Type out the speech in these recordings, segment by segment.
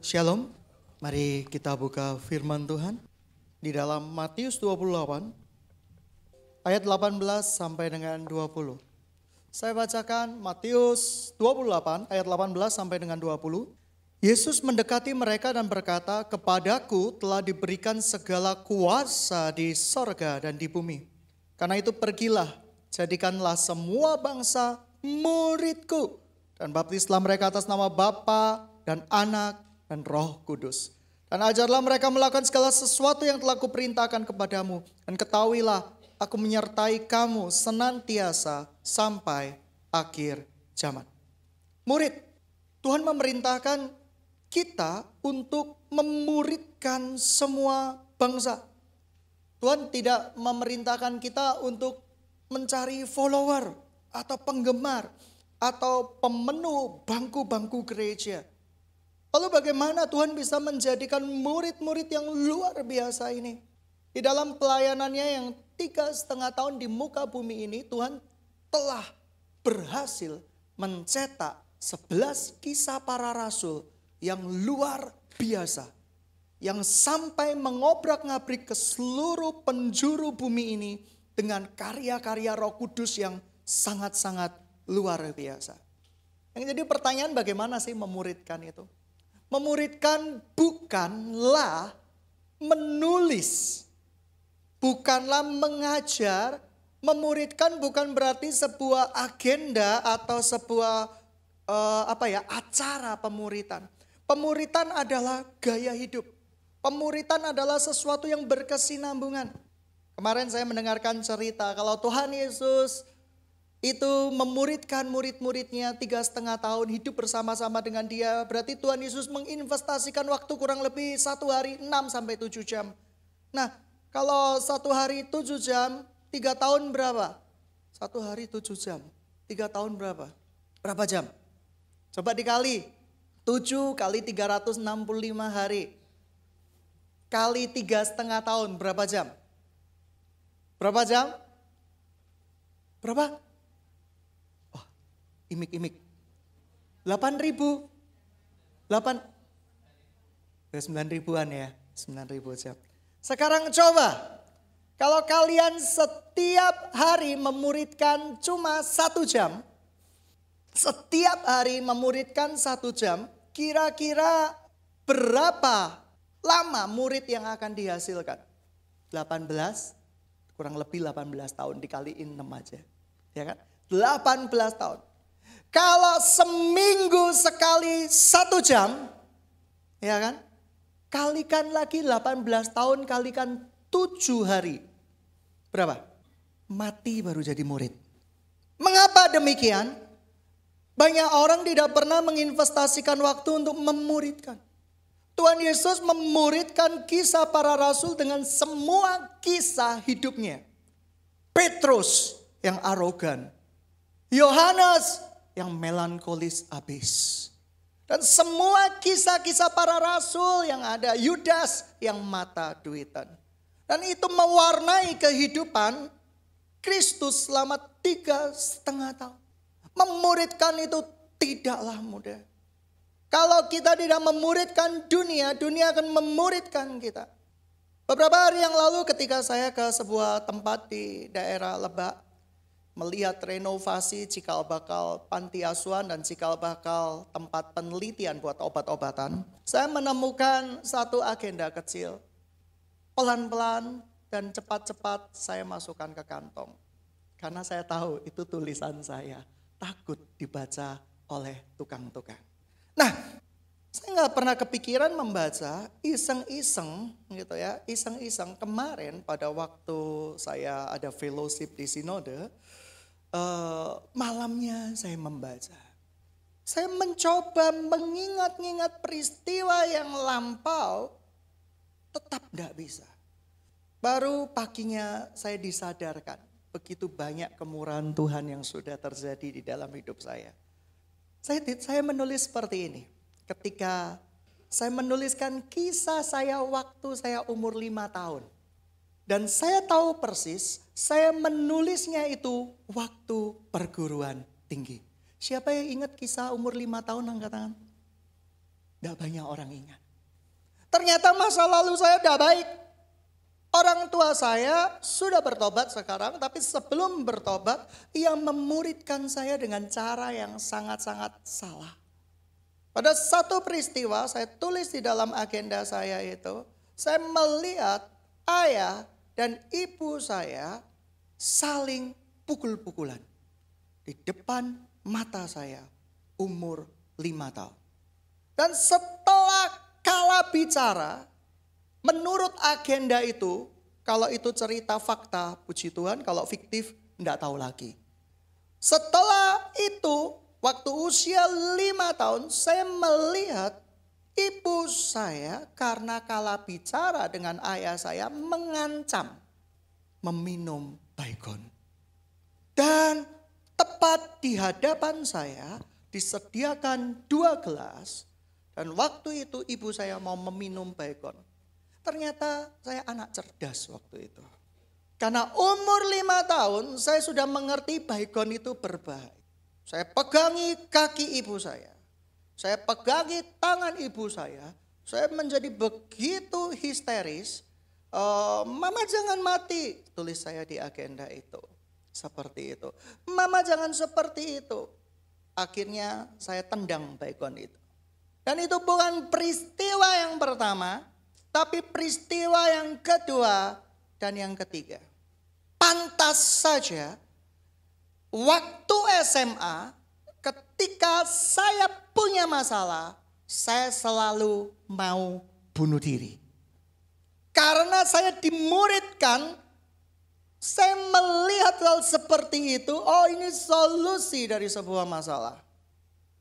Shalom, mari kita buka firman Tuhan di dalam Matius 28 ayat 18 sampai dengan 20. Saya bacakan Matius 28 ayat 18 sampai dengan 20. Yesus mendekati mereka dan berkata, "Kepadaku telah diberikan segala kuasa di sorga dan di bumi. Karena itu pergilah, jadikanlah semua bangsa muridku dan baptislah mereka atas nama Bapa dan Anak dan Roh Kudus. Dan ajarlah mereka melakukan segala sesuatu yang telah kuperintahkan kepadamu. Dan ketahuilah, aku menyertai kamu senantiasa sampai akhir zaman." Murid, Tuhan memerintahkan kita untuk memuridkan semua bangsa. Tuhan tidak memerintahkan kita untuk mencari follower atau penggemar atau pemenuh bangku-bangku gereja. Lalu bagaimana Tuhan bisa menjadikan murid-murid yang luar biasa ini? Di dalam pelayanannya yang 3,5 tahun di muka bumi ini, Tuhan telah berhasil mencetak 11 kisah para rasul yang luar biasa. Yang sampai mengobrak-ngabrik ke seluruh penjuru bumi ini dengan karya-karya Roh Kudus yang sangat-sangat luar biasa. Yang jadi pertanyaan, bagaimana sih memuridkan itu? Memuridkan bukanlah menulis, bukanlah mengajar. Memuridkan bukan berarti sebuah agenda atau sebuah acara pemuritan. Pemuritan adalah gaya hidup. Pemuritan adalah sesuatu yang berkesinambungan. Kemarin saya mendengarkan cerita kalau Tuhan Yesus itu memuridkan murid-muridnya 3,5 tahun hidup bersama-sama dengan dia. Berarti Tuhan Yesus menginvestasikan waktu kurang lebih 1 hari 6-7 jam. Nah, kalau 1 hari 7 jam, 3 tahun berapa? 1 hari 7 jam, 3 tahun berapa? Berapa jam? Coba dikali. 7 kali 365 hari. Kali 3,5 tahun, berapa jam? Berapa jam? Berapa? Imik-imik. 8.000. 8. 9.000-an ya. 9.000 jam. Sekarang coba. Kalau kalian setiap hari memuridkan cuma 1 jam. Setiap hari memuridkan 1 jam. Kira-kira berapa lama murid yang akan dihasilkan? 18. Kurang lebih 18 tahun dikaliin 6 aja. Ya kan? 18 tahun. Kalau seminggu sekali 1 jam, ya kan? Kalikan lagi 18 tahun, kalikan 7 hari. Berapa? Mati baru jadi murid. Mengapa demikian? Banyak orang tidak pernah menginvestasikan waktu untuk memuridkan. Tuhan Yesus memuridkan kisah para rasul dengan semua kisah hidupnya. Petrus yang arogan. Yohanes yang melankolis abis. Dan semua kisah-kisah para rasul yang ada. Yudas yang mata duitan. Dan itu mewarnai kehidupan Kristus selama 3,5 tahun. Memuridkan itu tidaklah mudah. Kalau kita tidak memuridkan dunia, dunia akan memuridkan kita. Beberapa hari yang lalu ketika saya ke sebuah tempat di daerah Lebak, melihat renovasi cikal bakal panti asuhan dan cikal bakal tempat penelitian buat obat-obatan, saya menemukan satu agenda kecil. Pelan-pelan dan cepat-cepat saya masukkan ke kantong. Karena saya tahu itu tulisan saya, takut dibaca oleh tukang-tukang. Nah, saya nggak pernah kepikiran membaca, iseng-iseng gitu ya. Iseng-iseng kemarin pada waktu saya ada fellowship di Sinode, malamnya saya membaca. Saya mencoba mengingat-ingat peristiwa yang lampau, tetap tidak bisa. Baru paginya saya disadarkan, begitu banyak kemurahan Tuhan yang sudah terjadi di dalam hidup saya. Saya menulis seperti ini. Ketika saya menuliskan kisah saya waktu saya umur 5 tahun. Dan saya tahu persis, saya menulisnya itu waktu perguruan tinggi. Siapa yang ingat kisah umur 5 tahun angkat tangan? Tidak banyak orang ingat. Ternyata masa lalu saya tidak baik. Orang tua saya sudah bertobat sekarang, tapi sebelum bertobat, ia memuridkan saya dengan cara yang sangat-sangat salah. Pada satu peristiwa, saya tulis di dalam agenda saya itu, saya melihat ayah dan ibu saya saling pukul-pukulan di depan mata saya umur 5 tahun. Dan setelah kalah bicara, menurut agenda itu, kalau itu cerita fakta, puji Tuhan, kalau fiktif, enggak tahu lagi. Setelah itu, waktu usia 5 tahun, saya melihat ibu saya karena kalah bicara dengan ayah saya mengancam meminum baygon. Dan tepat di hadapan saya disediakan 2 gelas. Dan waktu itu ibu saya mau meminum baygon. Ternyata saya anak cerdas waktu itu. Karena umur 5 tahun saya sudah mengerti baygon itu berbahaya. Saya pegangi kaki ibu saya. Saya pegangi tangan ibu saya. Saya menjadi begitu histeris. Mama jangan mati. Tulis saya di agenda itu. Seperti itu. Mama jangan seperti itu. Akhirnya saya tendang baygon itu. Dan itu bukan peristiwa yang pertama, tapi peristiwa yang kedua dan yang ketiga. Pantas saja waktu SMA ketika saya punya masalah, saya selalu mau bunuh diri. Karena saya dimuridkan, saya melihat hal seperti itu, oh ini solusi dari sebuah masalah.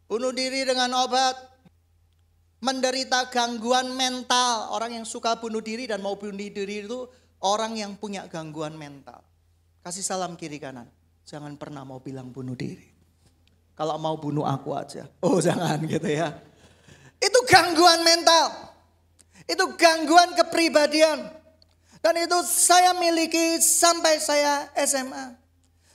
Bunuh diri dengan obat. Menderita gangguan mental. Orang yang suka bunuh diri dan mau bunuh diri itu orang yang punya gangguan mental. Kasih salam kiri kanan. Jangan pernah mau bilang bunuh diri. Kalau mau bunuh aku aja. Oh jangan gitu ya. Itu gangguan mental. Itu gangguan kepribadian. Dan itu saya miliki sampai saya SMA.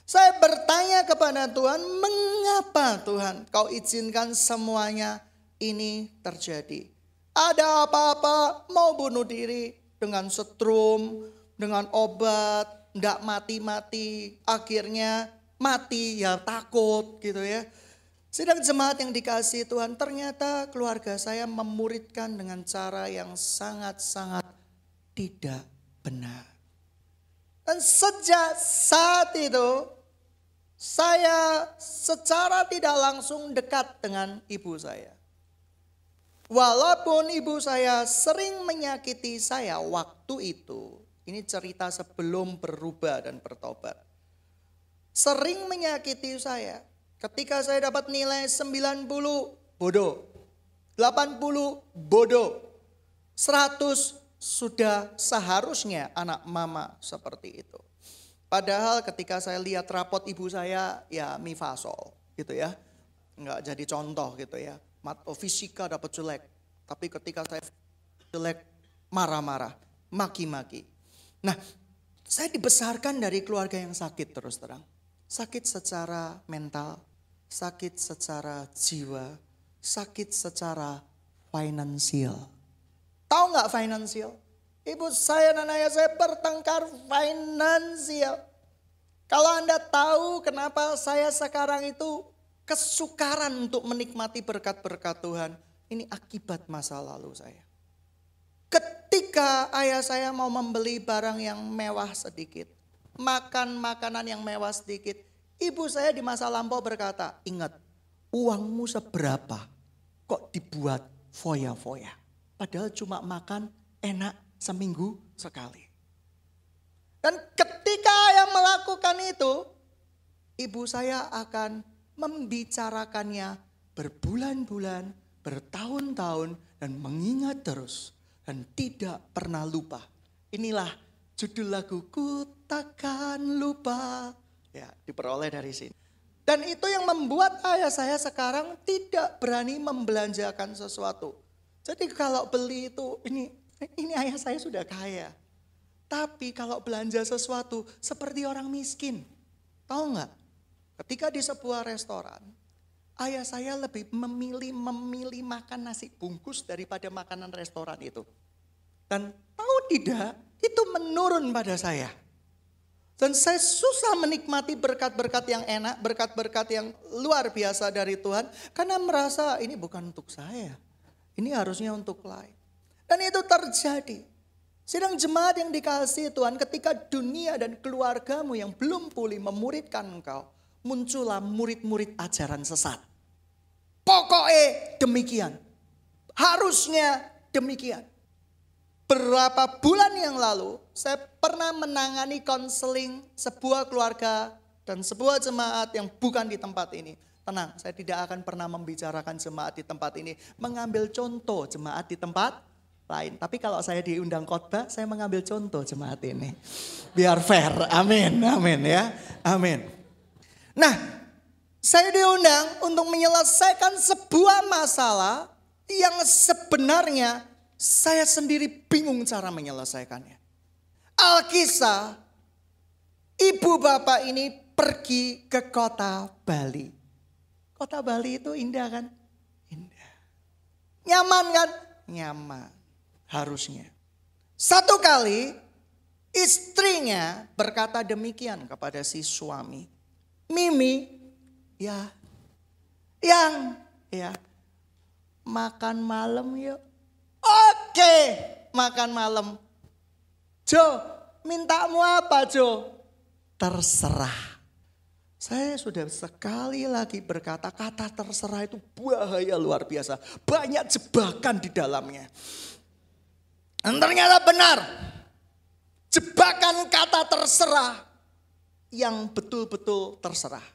Saya bertanya kepada Tuhan, mengapa Tuhan kau izinkan semuanya ini terjadi? Ada apa-apa mau bunuh diri dengan setrum, dengan obat, enggak mati-mati, akhirnya mati ya takut gitu ya. Sedang jemaat yang dikasihi Tuhan, ternyata keluarga saya memuridkan dengan cara yang sangat-sangat tidak benar. Dan sejak saat itu saya secara tidak langsung dekat dengan ibu saya. Walaupun ibu saya sering menyakiti saya waktu itu. Ini cerita sebelum berubah dan bertobat. Sering menyakiti saya. Ketika saya dapat nilai 90 bodoh. 80 bodoh. 100 sudah seharusnya anak mama seperti itu. Padahal ketika saya lihat rapot ibu saya ya mifasol gitu ya. Enggak jadi contoh gitu ya. Fisika dapat jelek. Tapi ketika saya jelek marah-marah. Maki-maki. Nah saya dibesarkan dari keluarga yang sakit terus terang. Sakit secara mental. Sakit secara jiwa. Sakit secara finansial. Tahu nggak finansial? Ibu saya dan ayah saya bertengkar finansial. Kalau Anda tahu kenapa saya sekarang itu kesukaran untuk menikmati berkat-berkat Tuhan. Ini akibat masa lalu saya. Ketika ayah saya mau membeli barang yang mewah sedikit. Makan makanan yang mewah sedikit. Ibu saya di masa lampau berkata, ingat uangmu seberapa kok dibuat foya-foya. Padahal cuma makan enak seminggu sekali. Dan ketika ayah melakukan itu, ibu saya akan membicarakannya berbulan-bulan, bertahun-tahun dan mengingat terus dan tidak pernah lupa. Inilah judul laguku, takkan lupa. Ya, diperoleh dari sini. Dan itu yang membuat ayah saya sekarang tidak berani membelanjakan sesuatu. Jadi kalau beli itu ini ayah saya sudah kaya. Tapi kalau belanja sesuatu seperti orang miskin. Tahu nggak? Ketika di sebuah restoran, ayah saya lebih memilih makan nasi bungkus daripada makanan restoran itu. Dan tahu tidak, itu menurun pada saya. Dan saya susah menikmati berkat-berkat yang enak, berkat-berkat yang luar biasa dari Tuhan. Karena merasa ini bukan untuk saya, ini harusnya untuk lain. Dan itu terjadi. Sidang jemaat yang dikasihi Tuhan, ketika dunia dan keluargamu yang belum pulih memuridkan engkau, muncullah murid-murid ajaran sesat. Pokoknya demikian. Harusnya demikian. Berapa bulan yang lalu saya pernah menangani konseling sebuah keluarga dan sebuah jemaat yang bukan di tempat ini. Tenang, saya tidak akan pernah membicarakan jemaat di tempat ini. Mengambil contoh jemaat di tempat lain. Tapi kalau saya diundang khotbah, saya mengambil contoh jemaat ini. Biar fair, amin, amin ya, amin. Nah, saya diundang untuk menyelesaikan sebuah masalah yang sebenarnya saya sendiri bingung cara menyelesaikannya. Alkisah, ibu bapak ini pergi ke kota Bali. Kota Bali itu indah kan? Indah. Nyaman kan? Nyaman. Harusnya. Satu kali istrinya berkata demikian kepada si suami. Mimi, ya, makan malam yuk. Oke, makan malam. Jo, mintamu apa Jo? Terserah. Saya sudah sekali lagi berkata, kata terserah itu bahaya luar biasa. Banyak jebakan di dalamnya. Dan ternyata benar. Jebakan kata terserah yang betul-betul terserah.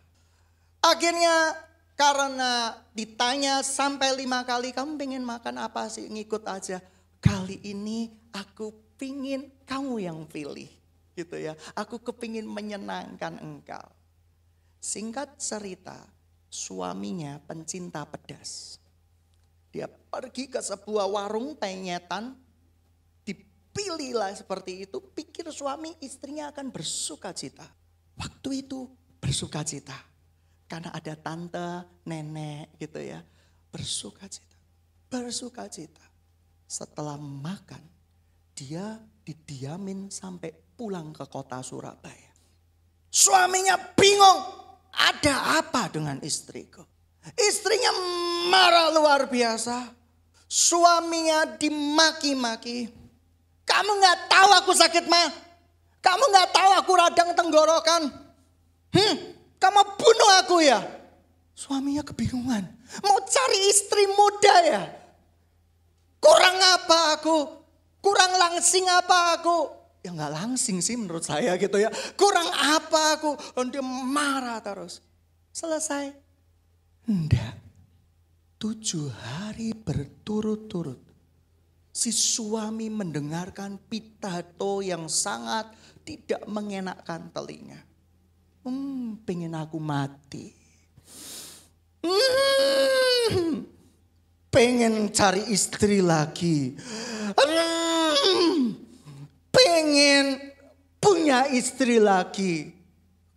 Akhirnya karena ditanya sampai 5 kali, kamu pengen makan apa sih? Ngikut aja. Kali ini aku pingin kamu yang pilih. Gitu ya. Aku kepingin menyenangkan engkau. Singkat cerita, suaminya pencinta pedas. Dia pergi ke sebuah warung penyetan. Dipilihlah seperti itu. Pikir suami istrinya akan bersuka cita. Waktu itu bersuka cita. Karena ada tante, nenek gitu ya. Bersuka cita. Bersuka cita. Setelah makan, dia didiamin sampai pulang ke kota Surabaya. Suaminya bingung. Ada apa dengan istriku? Istrinya marah luar biasa. Suaminya dimaki-maki. Kamu gak tahu aku sakit mah? Kamu gak tahu aku radang tenggorokan? Kamu bunuh aku ya? Suaminya kebingungan. Mau cari istri muda ya? Kurang apa aku? Kurang langsing apa aku? Ya gak langsing sih menurut saya gitu ya. Kurang apa aku? Dan dia marah terus. Selesai. Enggak. 7 hari berturut-turut. Si suami mendengarkan pidato yang sangat tidak mengenakkan telinga. Pengen aku mati. Pengen cari istri lagi. Pengen punya istri lagi.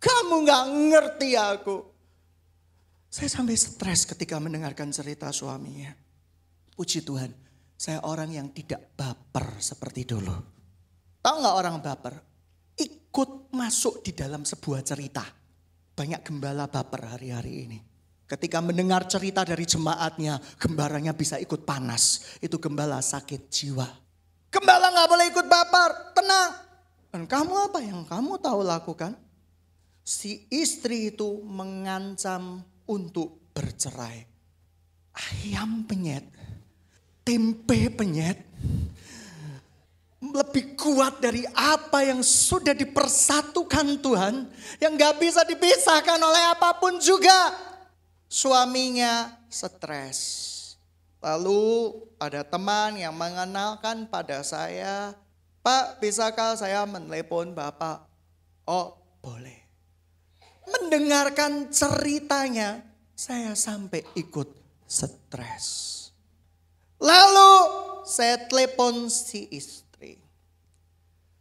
Kamu gak ngerti aku. Saya sampai stres ketika mendengarkan cerita suaminya. Puji Tuhan, saya orang yang tidak baper seperti dulu. Tahu gak orang baper? Ikut masuk di dalam sebuah cerita. Banyak gembala baper hari-hari ini. Ketika mendengar cerita dari jemaatnya, gembalanya bisa ikut panas. Itu gembala sakit jiwa. Gembala gak boleh ikut baper, tenang. Dan kamu apa yang kamu tahu lakukan? Si istri itu mengancam untuk bercerai. Ayam penyet, tempe penyet, lebih kuat dari apa yang sudah dipersatukan Tuhan. Yang gak bisa dipisahkan oleh apapun juga. Suaminya stres. Lalu ada teman yang mengenalkan pada saya, Pak, bisakah saya menelepon Bapak? Oh, boleh. Mendengarkan ceritanya, saya sampai ikut stres. Lalu saya telepon si istri.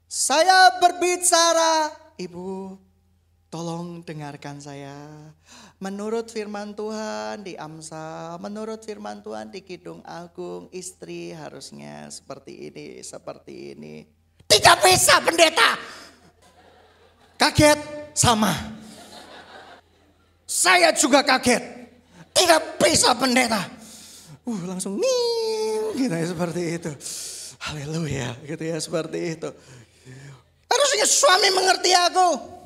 Saya berbicara, Ibu, Tolong dengarkan saya. Menurut firman Tuhan di Amsal, menurut firman Tuhan di Kidung Agung, istri harusnya seperti ini, seperti ini. Tidak bisa pendeta. Kaget sama. Saya juga kaget. Tidak bisa pendeta. Langsung nih, gitu ya, seperti itu. Haleluya, gitu ya, seperti itu. Harusnya suami mengerti aku.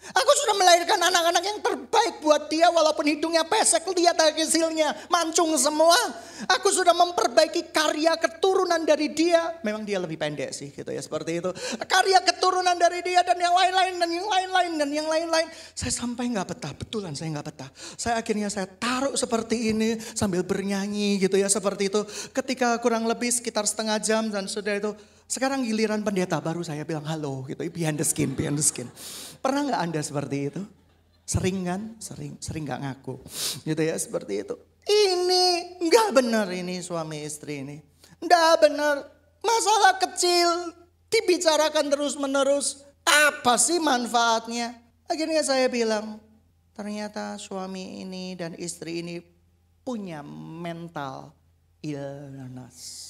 Aku sudah melahirkan anak-anak yang terbaik buat dia walaupun hidungnya pesek, lihat hasilnya mancung semua. Aku sudah memperbaiki karya keturunan dari dia. Memang dia lebih pendek sih gitu ya, seperti itu. Karya keturunan dari dia dan yang lain-lain dan yang lain-lain dan yang lain-lain. Saya sampai gak betah, betulan saya gak betah. Akhirnya saya taruh seperti ini sambil bernyanyi gitu ya, seperti itu. Ketika kurang lebih sekitar setengah jam dan sudah itu. Sekarang giliran pendeta baru saya bilang halo gitu, behind the skin, behind the skin. Pernah gak Anda seperti itu? Sering kan? Sering gak ngaku. Gitu ya, seperti itu. Ini gak benar ini suami istri ini. Gak benar. Masalah kecil dibicarakan terus menerus. Apa sih manfaatnya? Akhirnya saya bilang, ternyata suami ini dan istri ini punya mental illness.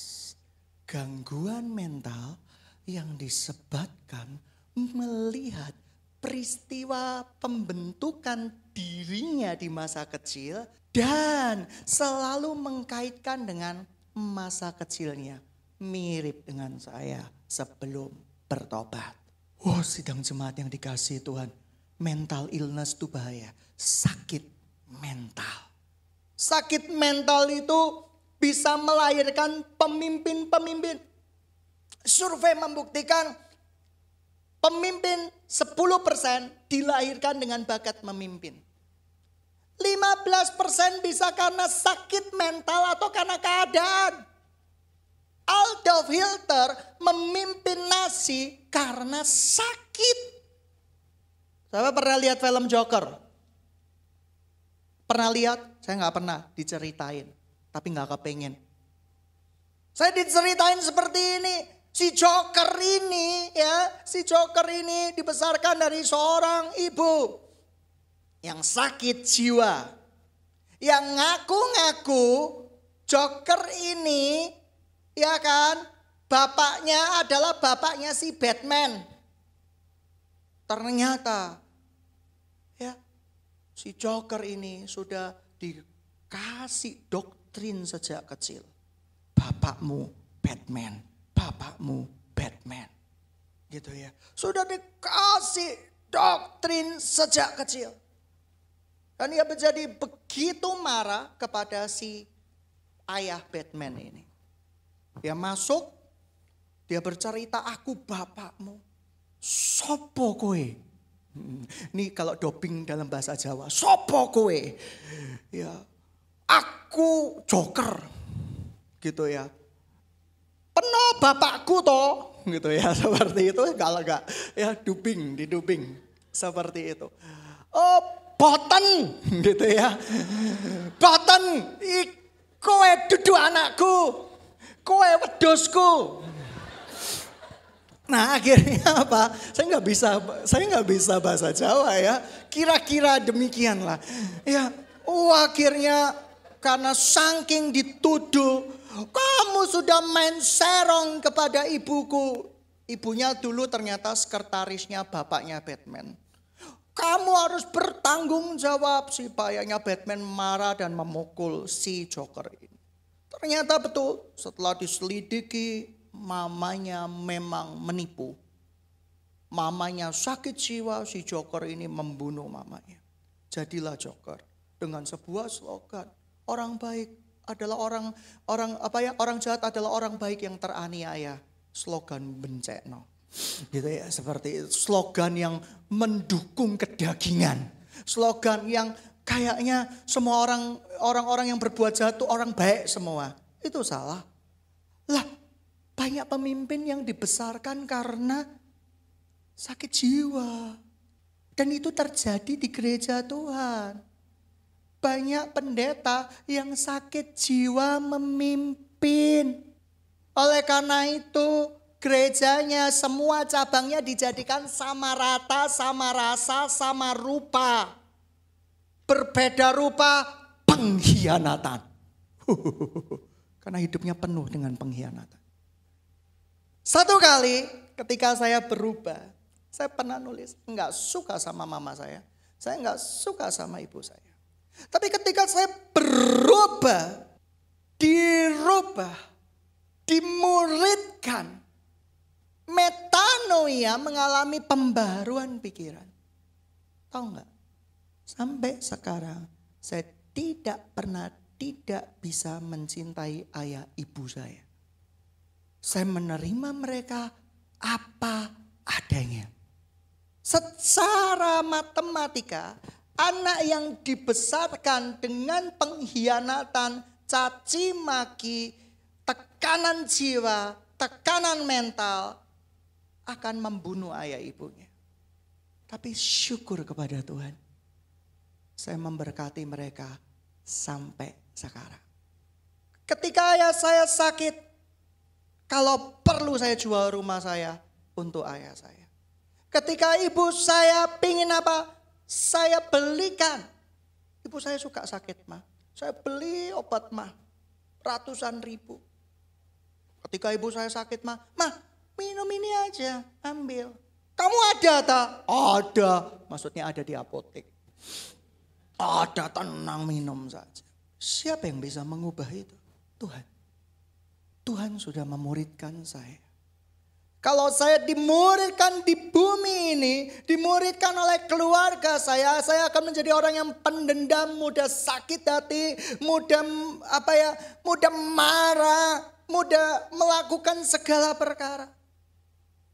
Gangguan mental yang disebabkan melihat peristiwa pembentukan dirinya di masa kecil dan selalu mengkaitkan dengan masa kecilnya. Mirip dengan saya sebelum bertobat. Sidang jemaat yang dikasihi Tuhan. Mental illness itu bahaya. Sakit mental. Sakit mental itu bisa melahirkan pemimpin-pemimpin. Survei membuktikan pemimpin 10% dilahirkan dengan bakat memimpin. 15% bisa karena sakit mental atau karena keadaan. Adolf Hitler memimpin Nazi karena sakit. Saya pernah lihat film Joker. Pernah lihat? Saya gak pernah diceritain. Tapi gak kepengen. Saya diceritain seperti ini. Si Joker ini dibesarkan dari seorang ibu yang sakit jiwa. Yang ngaku-ngaku Joker ini ya kan, bapaknya adalah bapaknya si Batman. Ternyata ya si Joker ini sudah dikasih doktrin sejak kecil. Bapakmu Batman, bapakmu Batman. Gitu ya. Sudah dikasih doktrin sejak kecil. Dan ia menjadi begitu marah kepada si ayah Batman ini. Dia masuk, dia bercerita, aku bapakmu. Sopo kowe? Ini kalau doping dalam bahasa Jawa. Sopo kowe? Ya, aku Joker. Gitu ya. Peno bapakku toh. Gitu ya, seperti itu. Kalau enggak, ya diduping. Seperti itu. Oh, boten. Gitu ya. Boten, kowe dudu anakku. Kowe wedhusku. Nah akhirnya apa? Saya nggak bisa bahasa Jawa ya. Kira-kira demikian lah. Ya, akhirnya karena saking dituduh, kamu sudah main serong kepada ibuku. Ibunya dulu ternyata sekretarisnya bapaknya Batman. Kamu harus bertanggung jawab. Si payahnya Batman marah dan memukul si Joker ini. Ternyata betul setelah diselidiki. Mamanya memang menipu. Mamanya sakit jiwa, si Joker ini membunuh mamanya. Jadilah Joker dengan sebuah slogan, orang baik adalah orang jahat adalah orang baik yang teraniaya. Slogan bencekno. Gitu ya, seperti itu. Slogan yang mendukung kedagingan. Slogan yang kayaknya semua orang-orang yang berbuat jahat itu orang baik semua. Itu salah. Lah, banyak pemimpin yang dibesarkan karena sakit jiwa. Dan itu terjadi di gereja Tuhan. Banyak pendeta yang sakit jiwa memimpin. Oleh karena itu gerejanya, semua cabangnya dijadikan sama rata, sama rasa, sama rupa. Berbeda rupa, pengkhianatan. Karena hidupnya penuh dengan pengkhianatan. Satu kali ketika saya berubah, saya pernah nulis, enggak suka sama mama saya enggak suka sama ibu saya. Tapi ketika saya berubah, dirubah, dimuridkan, metanoia, mengalami pembaruan pikiran. Tahu enggak? Sampai sekarang saya tidak bisa mencintai ayah ibu saya. Saya menerima mereka apa adanya. Secara matematika, anak yang dibesarkan dengan pengkhianatan, caci maki, tekanan jiwa, tekanan mental akan membunuh ayah ibunya. Tapi syukur kepada Tuhan, saya memberkati mereka sampai sekarang. Ketika ayah saya sakit, kalau perlu saya jual rumah saya untuk ayah saya. Ketika ibu saya pingin apa, saya belikan. Ibu saya suka sakit mah, saya beli obat mah ratusan ribu. Ketika ibu saya sakit mah minum ini aja, ambil. Kamu ada tak? Ada, maksudnya ada di apotek. Ada, tenang minum saja. Siapa yang bisa mengubah itu? Tuhan. Tuhan sudah memuridkan saya. Kalau saya dimuridkan di bumi ini, dimuridkan oleh keluarga saya akan menjadi orang yang pendendam, mudah sakit hati, mudah marah, mudah melakukan segala perkara.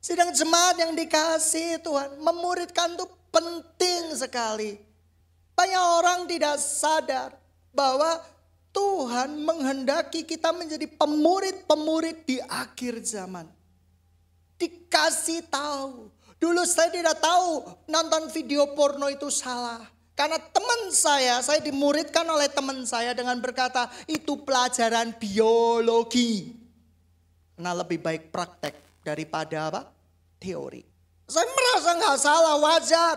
Sidang jemaat yang dikasihi Tuhan, memuridkan itu penting sekali. Banyak orang tidak sadar bahwa Tuhan menghendaki kita menjadi pemurid-pemurid di akhir zaman. Dikasih tahu. Dulu saya tidak tahu nonton video porno itu salah. Karena teman saya dimuridkan oleh teman saya dengan berkata, itu pelajaran biologi. Karena lebih baik praktek daripada apa? Teori. Saya merasa nggak salah, wajar.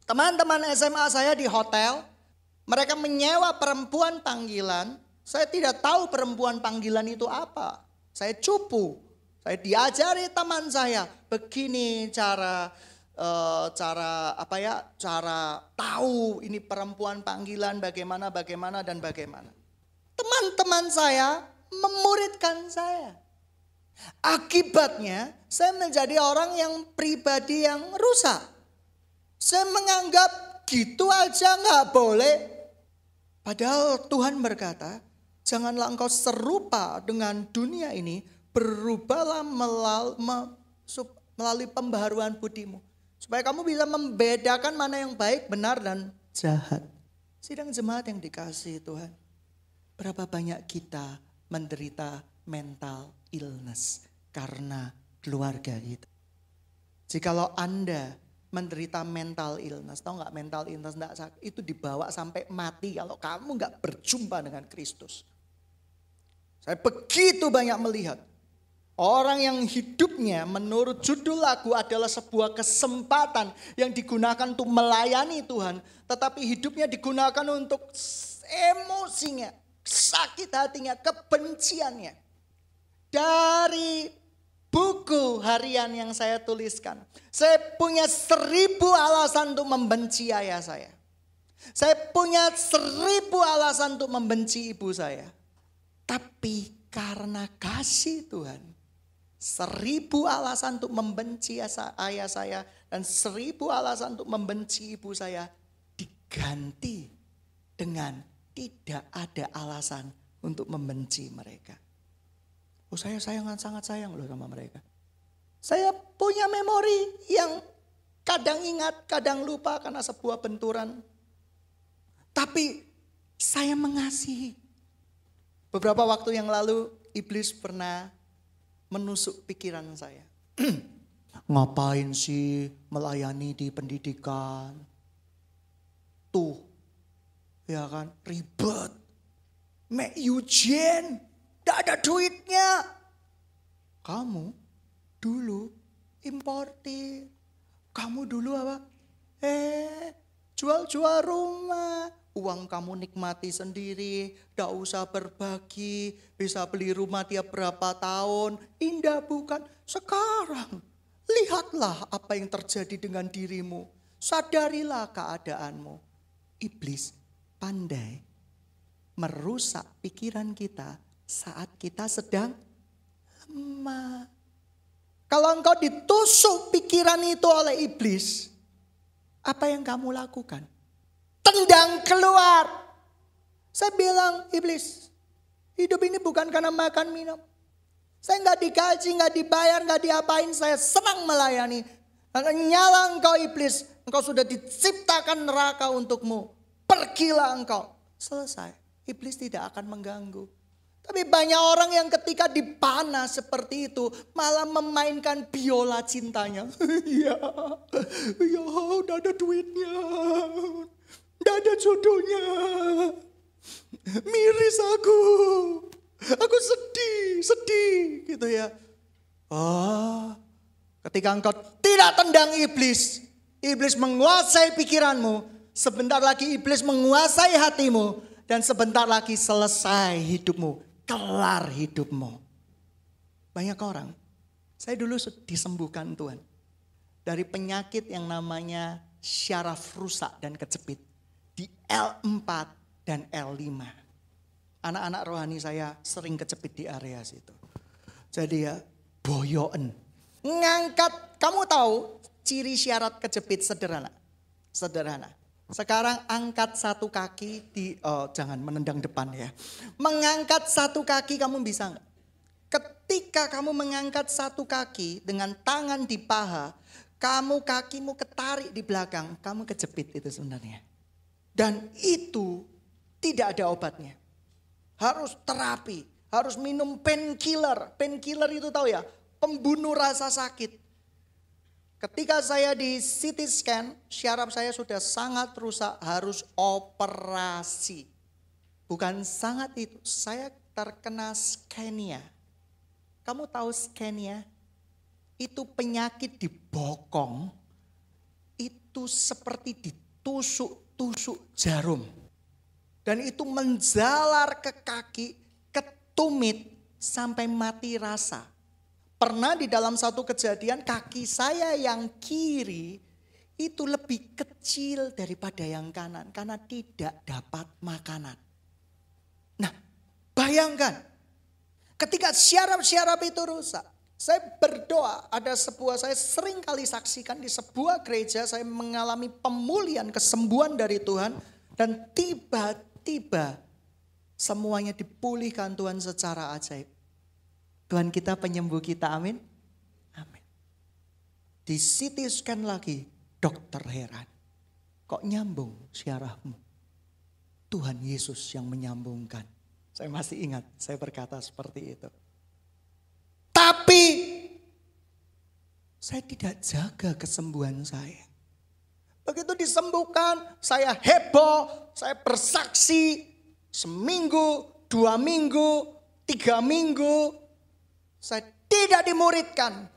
Teman-teman SMA saya di hotel, mereka menyewa perempuan panggilan. Saya tidak tahu perempuan panggilan itu apa. Saya cupu. Saya diajari teman saya, begini cara tahu ini perempuan panggilan bagaimana dan bagaimana. Teman-teman saya memuridkan saya. Akibatnya saya menjadi orang yang pribadi yang rusak. Saya menganggap gitu aja nggak boleh. Padahal Tuhan berkata, janganlah engkau serupa dengan dunia ini, berubahlah melalui pembaharuan budimu. Supaya kamu bisa membedakan mana yang baik, benar, dan jahat. Sidang jemaat yang dikasihi Tuhan. Berapa banyak kita menderita mental illness karena keluarga kita. Jikalau Anda menderita mental illness, tahu nggak mental illness itu dibawa sampai mati kalau kamu nggak berjumpa dengan Kristus. Saya begitu banyak melihat orang yang hidupnya menurut judul lagu adalah sebuah kesempatan yang digunakan untuk melayani Tuhan, tetapi hidupnya digunakan untuk emosinya, sakit hatinya, kebenciannya. Dari buku harian yang saya tuliskan, saya punya 1000 alasan untuk membenci ayah saya. Saya punya 1000 alasan untuk membenci ibu saya. Tapi karena kasih Tuhan, 1000 alasan untuk membenci ayah saya dan 1000 alasan untuk membenci ibu saya diganti dengan tidak ada alasan untuk membenci mereka. Oh, saya sangat sayang loh sama mereka. Saya punya memori yang kadang ingat, kadang lupa karena sebuah benturan. Tapi saya mengasihi. Beberapa waktu yang lalu iblis pernah menusuk pikiran saya. Ngapain sih melayani di pendidikan? Tuh, ya kan, ribet. Mek Eugene, gak ada duitnya. Kamu dulu importir. Kamu dulu apa? Jual-jual rumah. Uang kamu nikmati sendiri, gak usah berbagi, bisa beli rumah tiap berapa tahun. Indah bukan? Sekarang lihatlah apa yang terjadi dengan dirimu. Sadarilah keadaanmu. Iblis pandai merusak pikiran kita saat kita sedang lemah. Kalau engkau ditusuk pikiran itu oleh iblis, apa yang kamu lakukan? Tendang keluar. Saya bilang, iblis, hidup ini bukan karena makan minum. Saya nggak digaji, nggak dibayar, nggak diapain. Saya senang melayani. Nyala engkau iblis. Engkau sudah diciptakan neraka untukmu. Pergilah engkau. Selesai. Iblis tidak akan mengganggu. Tapi banyak orang yang ketika dipana seperti itu malah memainkan biola cintanya. Ya, udah ada duitnya. Udah ada jodohnya. Miris aku. Aku sedih gitu ya. Ketika engkau tidak tendang iblis, iblis menguasai pikiranmu, sebentar lagi iblis menguasai hatimu, dan sebentar lagi selesai hidupmu, kelar hidupmu. Banyak orang, saya dulu disembuhkan Tuhan dari penyakit yang namanya syaraf rusak dan kejepit di L4 dan L5. Anak-anak rohani saya sering kejepit di area situ. Jadi ya boyoen. Ngangkat, kamu tahu ciri syarat kejepit sederhana. Sekarang angkat satu kaki jangan menendang depan ya. Mengangkat satu kaki kamu bisa enggak? Ketika kamu mengangkat satu kaki dengan tangan di paha, kakimu ketarik di belakang, kamu kejepit itu sebenarnya. Dan itu tidak ada obatnya. Harus terapi, harus minum painkiller. Painkiller itu tahu ya, pembunuh rasa sakit. Ketika saya di CT scan, syaraf saya sudah sangat rusak, harus operasi. Bukan sangat itu, saya terkena skenia. Kamu tahu skenia? Itu penyakit di bokong, itu seperti ditusuk-tusuk jarum. Dan itu menjalar ke kaki, ke tumit, sampai mati rasa. Pernah di dalam satu kejadian kaki saya yang kiri itu lebih kecil daripada yang kanan. Karena tidak dapat makanan. Nah bayangkan ketika syaraf-syaraf itu rusak. Saya berdoa, saya sering kali saksikan di sebuah gereja saya mengalami pemulihan, kesembuhan dari Tuhan. Dan tiba-tiba semuanya dipulihkan Tuhan secara ajaib. Tuhan kita penyembuh kita, amin. Amin. Di CT scan lagi, dokter heran. Kok nyambung syarafmu? Tuhan Yesus yang menyambungkan. Saya masih ingat, saya berkata seperti itu. Tapi saya tidak jaga kesembuhan saya. Begitu disembuhkan, saya heboh, saya bersaksi. Seminggu, 2 minggu, 3 minggu. Saya tidak dimuridkan.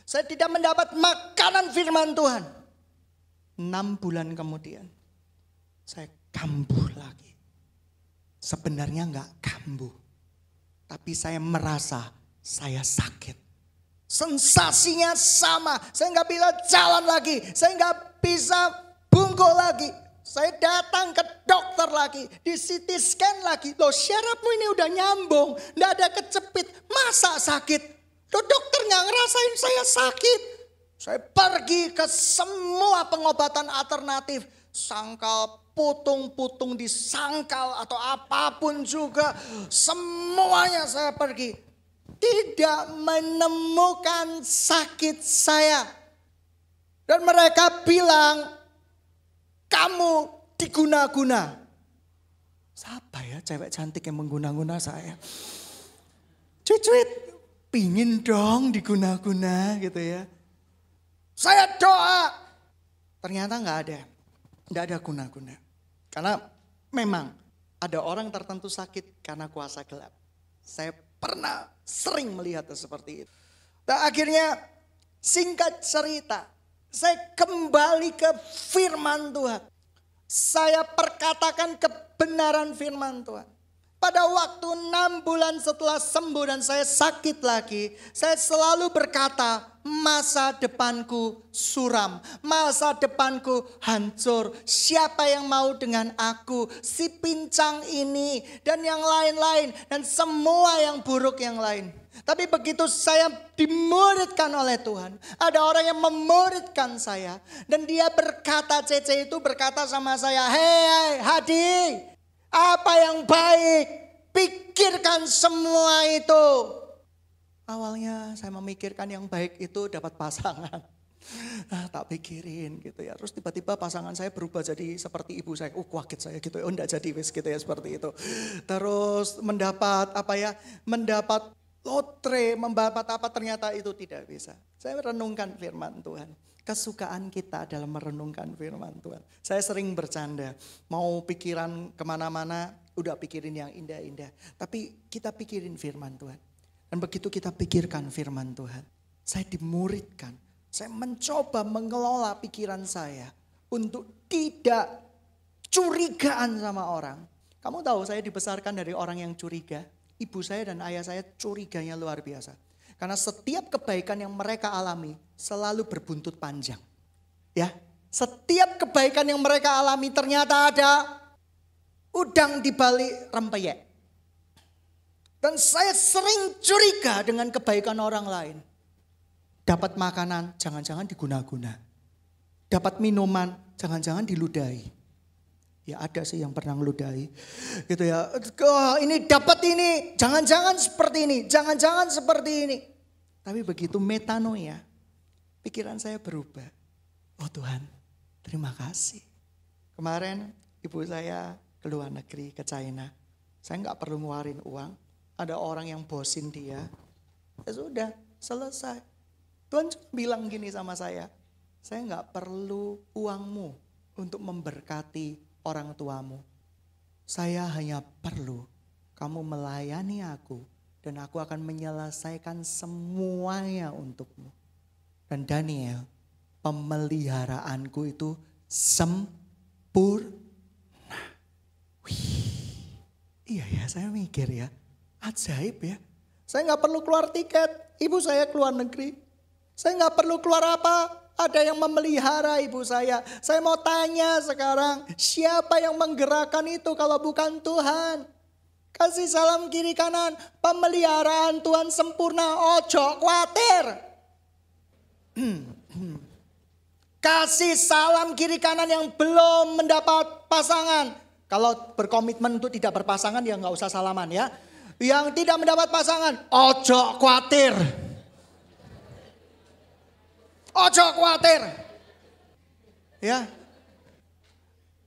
Saya tidak mendapat makanan firman Tuhan. 6 bulan kemudian saya kambuh lagi. Sebenarnya enggak kambuh. Tapi saya merasa saya sakit. Sensasinya sama. Saya enggak bisa jalan lagi. Saya enggak bisa bungkuk lagi. Saya datang ke dokter lagi. Di CT scan lagi. Loh syarafmu ini udah nyambung. Nggak ada kecepit. Masa sakit? Loh dokter nggak ngerasain saya sakit. Saya pergi ke semua pengobatan alternatif. Sangkal, putung-putung disangkal atau apapun juga. Semuanya saya pergi. Tidak menemukan sakit saya. Dan mereka bilang, kamu diguna-guna. Siapa ya cewek cantik yang mengguna-guna saya? Cuit, pingin dong diguna-guna gitu ya. Saya doa. Ternyata nggak ada guna-guna. Karena memang ada orang tertentu sakit karena kuasa gelap. Saya pernah sering melihat seperti itu. Dan akhirnya singkat cerita, saya kembali ke firman Tuhan. Saya perkatakan kebenaran firman Tuhan. Pada waktu 6 bulan setelah sembuh dan saya sakit lagi, saya selalu berkata, masa depanku suram, masa depanku hancur. Siapa yang mau dengan aku, si pincang ini dan yang lain-lain dan semua yang buruk yang lain. Tapi begitu saya dimuridkan oleh Tuhan, ada orang yang memuridkan saya dan dia berkata, Cece itu berkata sama saya, "Hei Hadi, apa yang baik, pikirkan semua itu." Awalnya saya memikirkan yang baik itu dapat pasangan. Tak pikirin gitu ya. Terus tiba-tiba pasangan saya berubah jadi seperti ibu saya. Kaget saya gitu ya. Enggak jadi wis gitu ya seperti itu. Terus mendapat mendapat lotre, mendapat apa, ternyata itu tidak bisa. Saya merenungkan firman Tuhan. Kesukaan kita adalah merenungkan firman Tuhan. Saya sering bercanda, mau pikiran kemana-mana, udah pikirin yang indah-indah. Tapi kita pikirin firman Tuhan. Dan begitu kita pikirkan firman Tuhan, saya dimuridkan. Saya mencoba mengelola pikiran saya untuk tidak curigaan sama orang. Kamu tahu saya dibesarkan dari orang yang curiga. Ibu saya dan ayah saya curiganya luar biasa. Karena setiap kebaikan yang mereka alami selalu berbuntut panjang. Ya, setiap kebaikan yang mereka alami ternyata ada udang di balik rempeyek. Dan saya sering curiga dengan kebaikan orang lain. Dapat makanan, jangan-jangan diguna-guna. Dapat minuman, jangan-jangan diludahi. Ya ada sih yang pernah ngeludahi. Gitu ya. Oh, ini dapat ini, jangan-jangan seperti ini, jangan-jangan seperti ini. Tapi begitu metanoia, pikiran saya berubah. Oh Tuhan, terima kasih. Kemarin ibu saya ke luar negeri, ke China. Saya nggak perlu ngeluarin uang. Ada orang yang bosin dia. Ya sudah, selesai. Tuhan cuma bilang gini sama saya nggak perlu uangmu untuk memberkati orang tuamu. Saya hanya perlu kamu melayani aku dan aku akan menyelesaikan semuanya untukmu. Dan Daniel, pemeliharaanku itu sempurna. Wih, iya ya, saya mikir ya, ajaib ya. Saya nggak perlu keluar tiket, ibu saya keluar negeri. Saya nggak perlu keluar apa. Ada yang memelihara ibu saya. Saya mau tanya sekarang, siapa yang menggerakkan itu kalau bukan Tuhan? Kasih salam kiri kanan, pemeliharaan Tuhan sempurna, ojo khawatir. Kasih salam kiri kanan yang belum mendapat pasangan. Kalau berkomitmen untuk tidak berpasangan ya nggak usah salaman ya. Yang tidak mendapat pasangan, ojo khawatir. Ojo khawatir. Ya.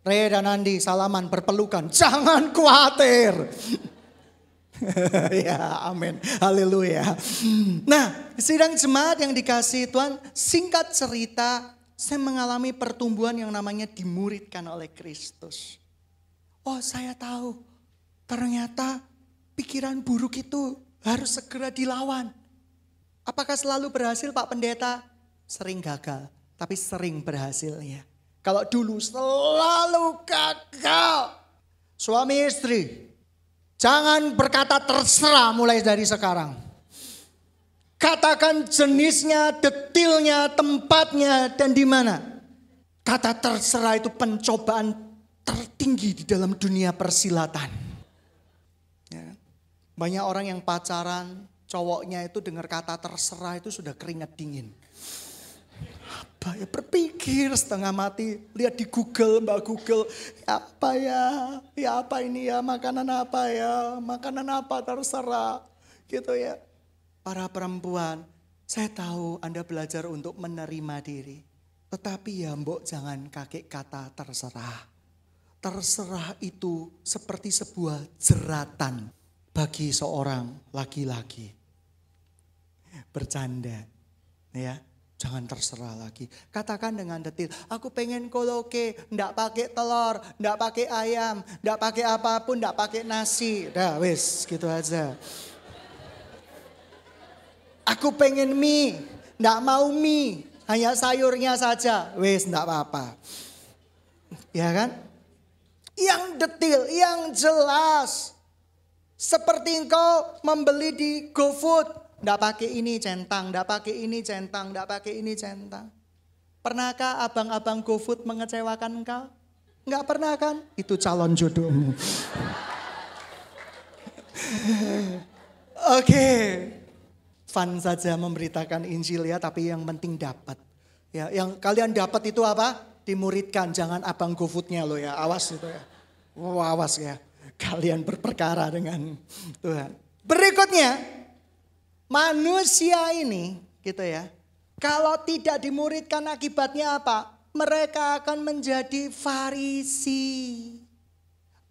Re dan Andi salaman berpelukan. Jangan khawatir. Ya amin. Haleluya. Nah sidang jemaat yang dikasihi Tuhan. Singkat cerita. Saya mengalami pertumbuhan yang namanya dimuridkan oleh Kristus. Oh saya tahu. Ternyata pikiran buruk itu harus segera dilawan. Apakah selalu berhasil Pak Pendeta? Sering gagal, tapi sering berhasilnya. Kalau dulu selalu gagal. Suami istri, jangan berkata terserah mulai dari sekarang. Katakan jenisnya, detilnya, tempatnya, dan di mana. Kata terserah itu pencobaan tertinggi di dalam dunia persilatan. Ya. Banyak orang yang pacaran, cowoknya itu dengar kata terserah itu sudah keringat dingin. Apa ya, berpikir setengah mati, lihat di Google, Mbak Google, ya apa ini ya, makanan apa terserah, gitu ya. Para perempuan, saya tahu Anda belajar untuk menerima diri, tetapi ya mbok jangan kakek kata terserah. Terserah itu seperti sebuah jeratan bagi seorang laki-laki. Bercanda, ya. Jangan terserah lagi. Katakan dengan detil, aku pengen koloke, ndak pakai telur, ndak pakai ayam, ndak pakai apapun, ndak pakai nasi. Dah wis, gitu aja. Aku pengen mie, nggak mau mie, hanya sayurnya saja. Wes, nggak apa-apa. Ya kan? Yang detail, yang jelas. Seperti engkau membeli di GoFood. Nggak pakai ini centang, nggak pakai ini centang, nggak pakai ini centang. Pernahkah abang-abang GoFood mengecewakan engkau? Nggak pernah kan? Itu calon jodohmu. Oke. Fun saja memberitakan Injil ya, tapi yang penting dapat. Ya, yang kalian dapat itu apa? Dimuridkan, jangan abang GoFoodnya lo ya, awas itu ya. Awas ya, kalian berperkara dengan Tuhan. Berikutnya, manusia ini gitu ya, kalau tidak dimuridkan akibatnya apa? Mereka akan menjadi Farisi.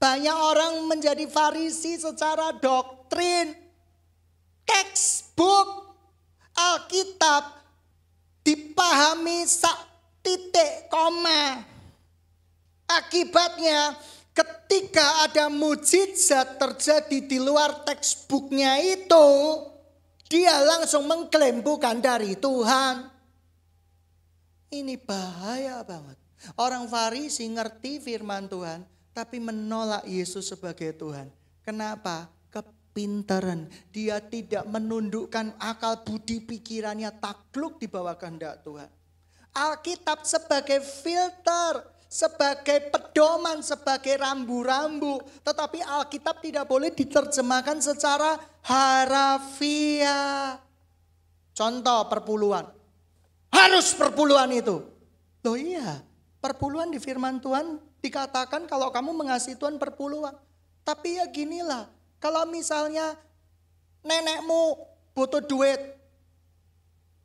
Banyak orang menjadi Farisi secara doktrin. Textbook Alkitab dipahami sak titik koma. Akibatnya ketika ada mujizat terjadi di luar textbooknya itu, dia langsung mengklaim bukan dari Tuhan. Ini bahaya banget. Orang Farisi ngerti firman Tuhan, tapi menolak Yesus sebagai Tuhan. Kenapa? Kepintaran. Dia tidak menundukkan akal budi pikirannya takluk di bawah kehendak Tuhan. Alkitab sebagai filter, sebagai pedoman, sebagai rambu-rambu. Tetapi Alkitab tidak boleh diterjemahkan secara harafiah. Contoh perpuluhan. Harus perpuluhan itu. Loh iya, perpuluhan di firman Tuhan dikatakan kalau kamu mengasihi Tuhan perpuluhan. Tapi ya ginilah, kalau misalnya nenekmu butuh duit,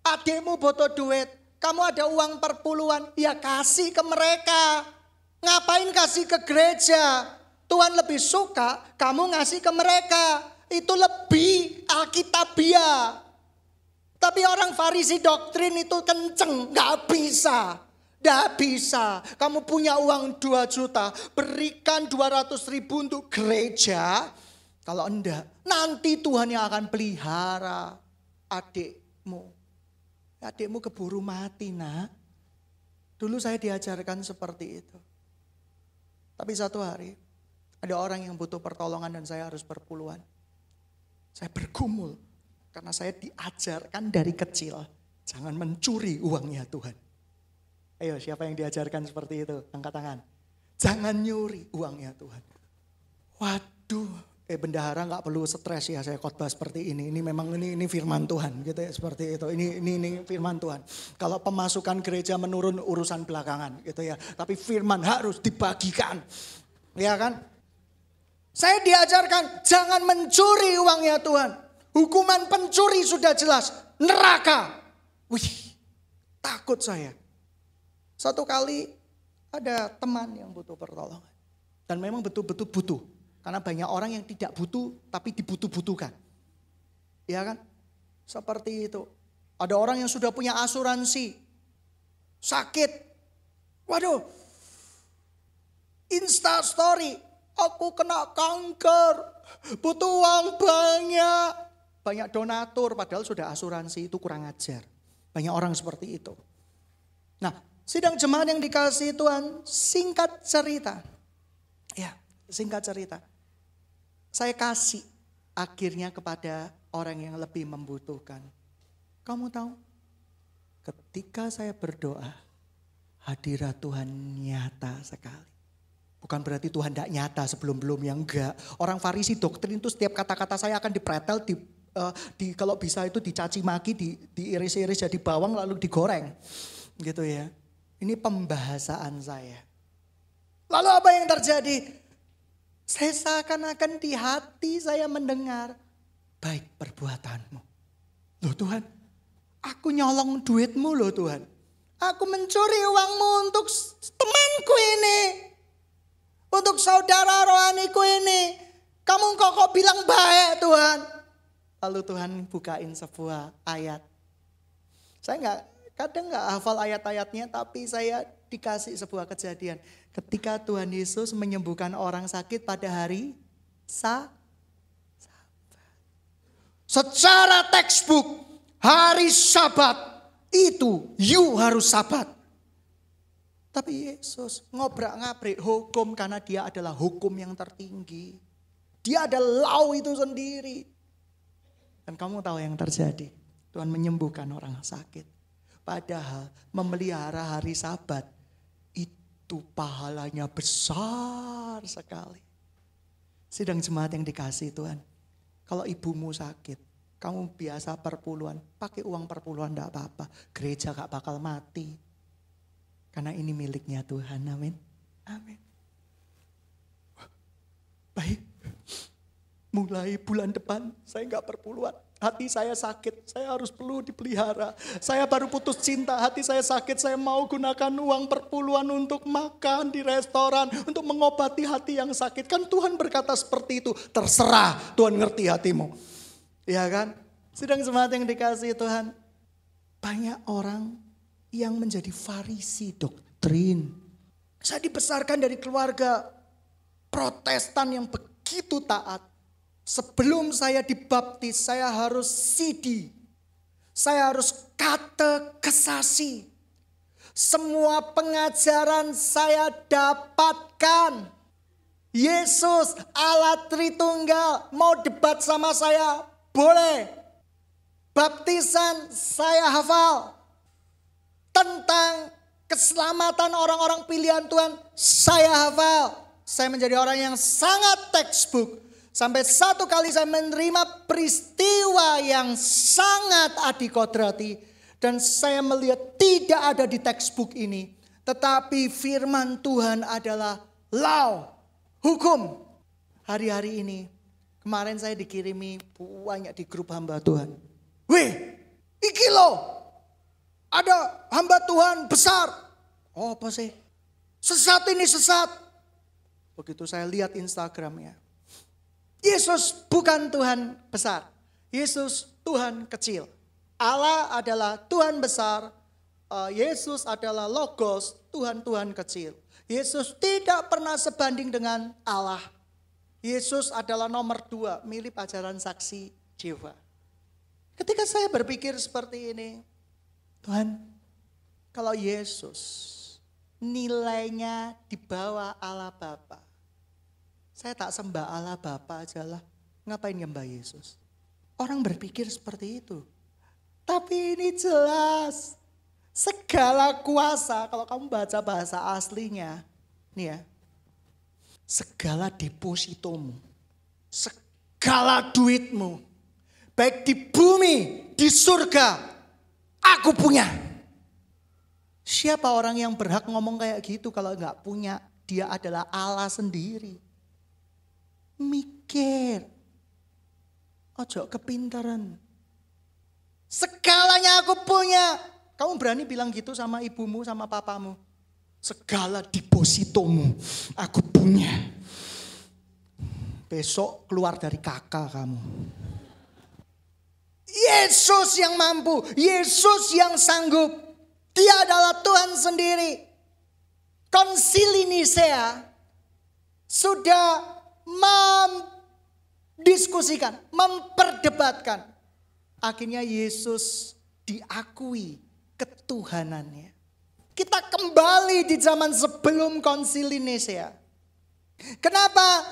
adikmu butuh duit, kamu ada uang perpuluhan, ya kasih ke mereka. Ngapain kasih ke gereja? Tuhan lebih suka kamu ngasih ke mereka. Itu lebih alkitabiah. Tapi orang Farisi doktrin itu kenceng, gak bisa. Gak bisa. Kamu punya uang 2 juta, berikan 200.000 untuk gereja. Kalau enggak, nanti Tuhan yang akan pelihara adikmu. Adikmu keburu mati nak. Dulu saya diajarkan seperti itu. Tapi satu hari, ada orang yang butuh pertolongan dan saya harus perpuluhan. Saya bergumul. Karena saya diajarkan dari kecil, jangan mencuri uangnya Tuhan. Ayo siapa yang diajarkan seperti itu? Angkat tangan. Jangan nyuri uangnya Tuhan. Waduh, bendahara gak perlu stres ya saya khotbah seperti ini. Ini memang ini firman Tuhan gitu ya, seperti itu. Ini firman Tuhan. Kalau pemasukan gereja menurun urusan belakangan gitu ya. Tapi firman harus dibagikan. Ya kan? Saya diajarkan jangan mencuri uangnya Tuhan. Hukuman pencuri sudah jelas, neraka. Wih, takut saya. Satu kali ada teman yang butuh pertolongan. Dan memang betul-betul butuh. Karena banyak orang yang tidak butuh tapi dibutuh-butuhkan. Ya kan? Seperti itu. Ada orang yang sudah punya asuransi. Sakit. Waduh. Insta story. Aku kena kanker. Butuh uang banyak. Banyak donatur padahal sudah asuransi, itu kurang ajar. Banyak orang seperti itu. Nah, sidang jemaat yang dikasihi Tuhan, singkat cerita. Ya, singkat cerita. Saya kasih akhirnya kepada orang yang lebih membutuhkan. Kamu tahu, ketika saya berdoa, hadirat Tuhan nyata sekali. Bukan berarti Tuhan tidak nyata sebelum-belumnya, enggak. Orang Farisi doktrin itu setiap kata-kata saya akan dipretel, kalau bisa itu dicaci maki, diiris-iris jadi bawang lalu digoreng. Gitu ya. Ini pembahasaan saya. Lalu apa yang terjadi? Saya seakan-akan di hati saya mendengar, baik perbuatanmu. Loh Tuhan, aku nyolong duitmu loh Tuhan. Aku mencuri uangmu untuk temanku ini. Untuk saudara rohaniku ini. Kamu kok bilang baik Tuhan. Lalu Tuhan bukain sebuah ayat. Saya kadang nggak hafal ayat-ayatnya, tapi saya dikasih sebuah kejadian. Ketika Tuhan Yesus menyembuhkan orang sakit pada hari Sabat. Secara textbook, Hari Sabat itu you harus sabat. Tapi Yesus ngobrak-ngabrik hukum karena dia adalah hukum yang tertinggi. Dia adalah law itu sendiri. Dan kamu tahu yang terjadi. Tuhan menyembuhkan orang sakit. Padahal memelihara hari Sabat itu pahalanya besar sekali. Sidang jemaat yang dikasihi Tuhan. Kalau ibumu sakit, kamu biasa perpuluhan, pakai uang perpuluhan enggak apa-apa. Gereja gak bakal mati. Karena ini miliknya Tuhan, amin. Amin. Baik, mulai bulan depan saya gak perpuluhan. Hati saya sakit, saya harus perlu dipelihara. Saya baru putus cinta, hati saya sakit, saya mau gunakan uang perpuluhan untuk makan di restoran, untuk mengobati hati yang sakit. Kan Tuhan berkata seperti itu, terserah Tuhan ngerti hatimu. Ya kan? Sedang jemaat yang dikasihi Tuhan, banyak orang yang menjadi Farisi doktrin. Saya dibesarkan dari keluarga Protestan yang begitu taat. Sebelum saya dibaptis, saya harus sidi. Saya harus katekesasi. Semua pengajaran saya dapatkan. Yesus Allah Tritunggal, mau debat sama saya? Boleh. Baptisan saya hafal. Tentang keselamatan orang-orang pilihan Tuhan, saya hafal. Saya menjadi orang yang sangat textbook. Sampai satu kali saya menerima peristiwa yang sangat adikodrati. Dan saya melihat tidak ada di textbook ini. Tetapi firman Tuhan adalah law, hukum. Hari-hari ini, kemarin saya dikirimi banyak di grup hamba Tuhan. Wih, iki loh. Ada hamba Tuhan besar. Oh apa sih? Sesat ini sesat. Begitu saya lihat Instagramnya. Yesus bukan Tuhan besar. Yesus Tuhan kecil. Allah adalah Tuhan besar. Yesus adalah Logos, Tuhan-Tuhan kecil. Yesus tidak pernah sebanding dengan Allah. Yesus adalah nomor 2, mirip ajaran saksi Yehova. Ketika saya berpikir seperti ini, Tuhan, kalau Yesus nilainya di bawah Allah Bapa, saya tak sembah Allah Bapa aja lah. Ngapain nyembah Yesus? Orang berpikir seperti itu. Tapi ini jelas. Segala kuasa, kalau kamu baca bahasa aslinya. Nih ya. Segala depositomu. Segala duitmu. Baik di bumi, di surga. Aku punya. Siapa orang yang berhak ngomong kayak gitu kalau enggak punya? Dia adalah Allah sendiri. Mikir. Ojo kepintaran. Segalanya aku punya. Kamu berani bilang gitu sama ibumu, sama papamu? Segala depositomu aku punya. Besok keluar dari kakak kamu. Yesus yang mampu. Yesus yang sanggup. Dia adalah Tuhan sendiri. Konsili Nisea sudah mendiskusikan, memperdebatkan. Akhirnya Yesus diakui ketuhanannya. Kita kembali di zaman sebelum Konsili Nisea. Kenapa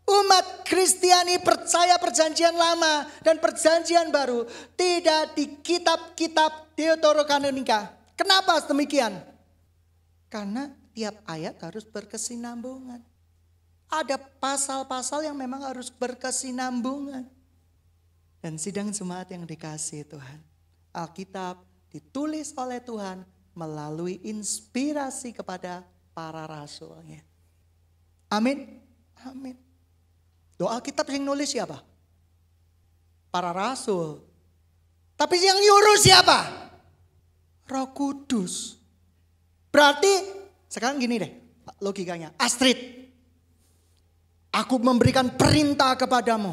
umat Kristiani percaya perjanjian lama dan perjanjian baru tidak di kitab-kitab Deuterokanonika? Kenapa demikian? Karena tiap ayat harus berkesinambungan. Ada pasal-pasal yang memang harus berkesinambungan. Dan sidang jemaat yang dikasihi Tuhan. Alkitab ditulis oleh Tuhan melalui inspirasi kepada para rasulnya. Amin. Amin. Doa Alkitab yang nulis siapa? Para rasul. Tapi yang nyuruh siapa? Roh Kudus. Berarti sekarang gini deh logikanya. Astrid. Aku memberikan perintah kepadamu.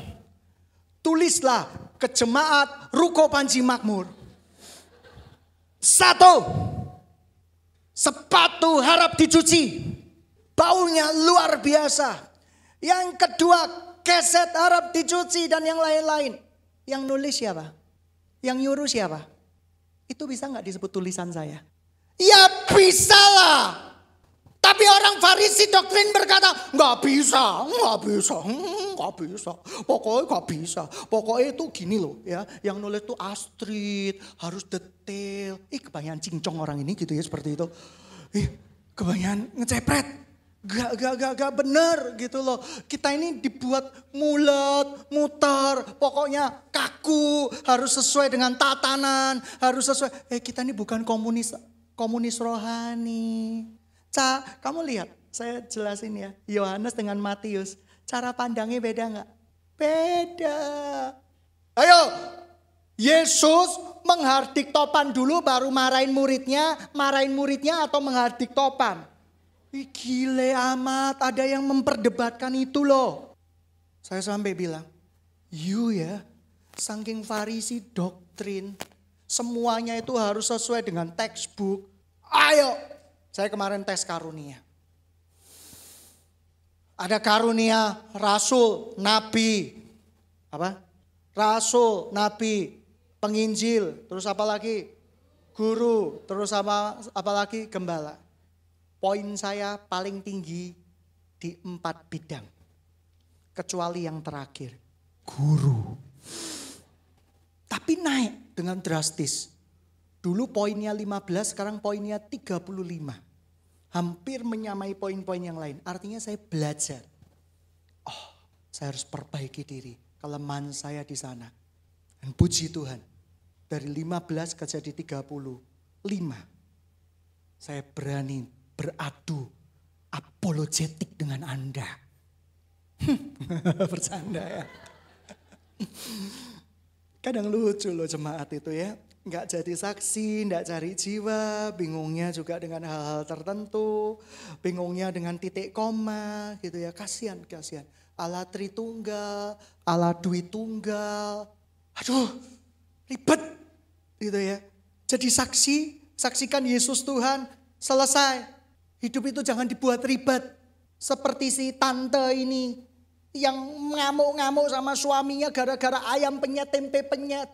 Tulislah ke jemaat Ruko Panji Makmur. 1. Sepatu harap dicuci. Baunya luar biasa. Yang kedua, keset harap dicuci dan yang lain-lain. Yang nulis siapa? Yang nyuruh siapa? Itu bisa nggak disebut tulisan saya? Ya bisa lah. Tapi orang Farisi doktrin berkata, nggak bisa. Pokoknya nggak bisa. Pokoknya itu gini loh ya. Yang nulis itu Astrid, harus detail. Kebanyakan cincong orang ini gitu ya seperti itu. Kebanyakan ngecepret. Gak bener gitu loh. Kita ini dibuat mulet, muter, pokoknya kaku, harus sesuai dengan tatanan, harus sesuai. Kita ini bukan komunis rohani. Kamu lihat, saya jelasin ya, Yohanes dengan Matius, cara pandangnya beda gak? Beda. Ayo, Yesus menghardik topan dulu baru marahin muridnya atau menghardik topan? Gile amat, ada yang memperdebatkan itu loh. Saya sampai bilang, saking Farisi doktrin, semuanya itu harus sesuai dengan textbook. Ayo, saya kemarin tes karunia. Ada karunia rasul, nabi. Apa? Rasul, nabi, penginjil, terus apa lagi? Guru, terus apa lagi? Gembala. Poin saya paling tinggi di 4 bidang. Kecuali yang terakhir, guru. Tapi naik dengan drastis. Dulu poinnya 15, sekarang poinnya 35. Hampir menyamai poin-poin yang lain. Artinya saya belajar. Saya harus perbaiki diri. Kelemahan saya di sana. Dan puji Tuhan. Dari 15 ke jadi 35. Saya berani beradu apologetik dengan Anda. Bercanda ya. Kadang lucu loh jemaat itu ya. Nggak jadi saksi, nggak cari jiwa. Bingungnya juga dengan hal-hal tertentu. Bingungnya dengan titik koma gitu ya. Kasihan. Allah Tritunggal, Allah Dwi Tunggal. Aduh ribet gitu ya. Jadi saksikan Yesus Tuhan, selesai. Hidup itu jangan dibuat ribet. Seperti si tante ini yang ngamuk-ngamuk sama suaminya gara-gara ayam penyet, tempe penyet.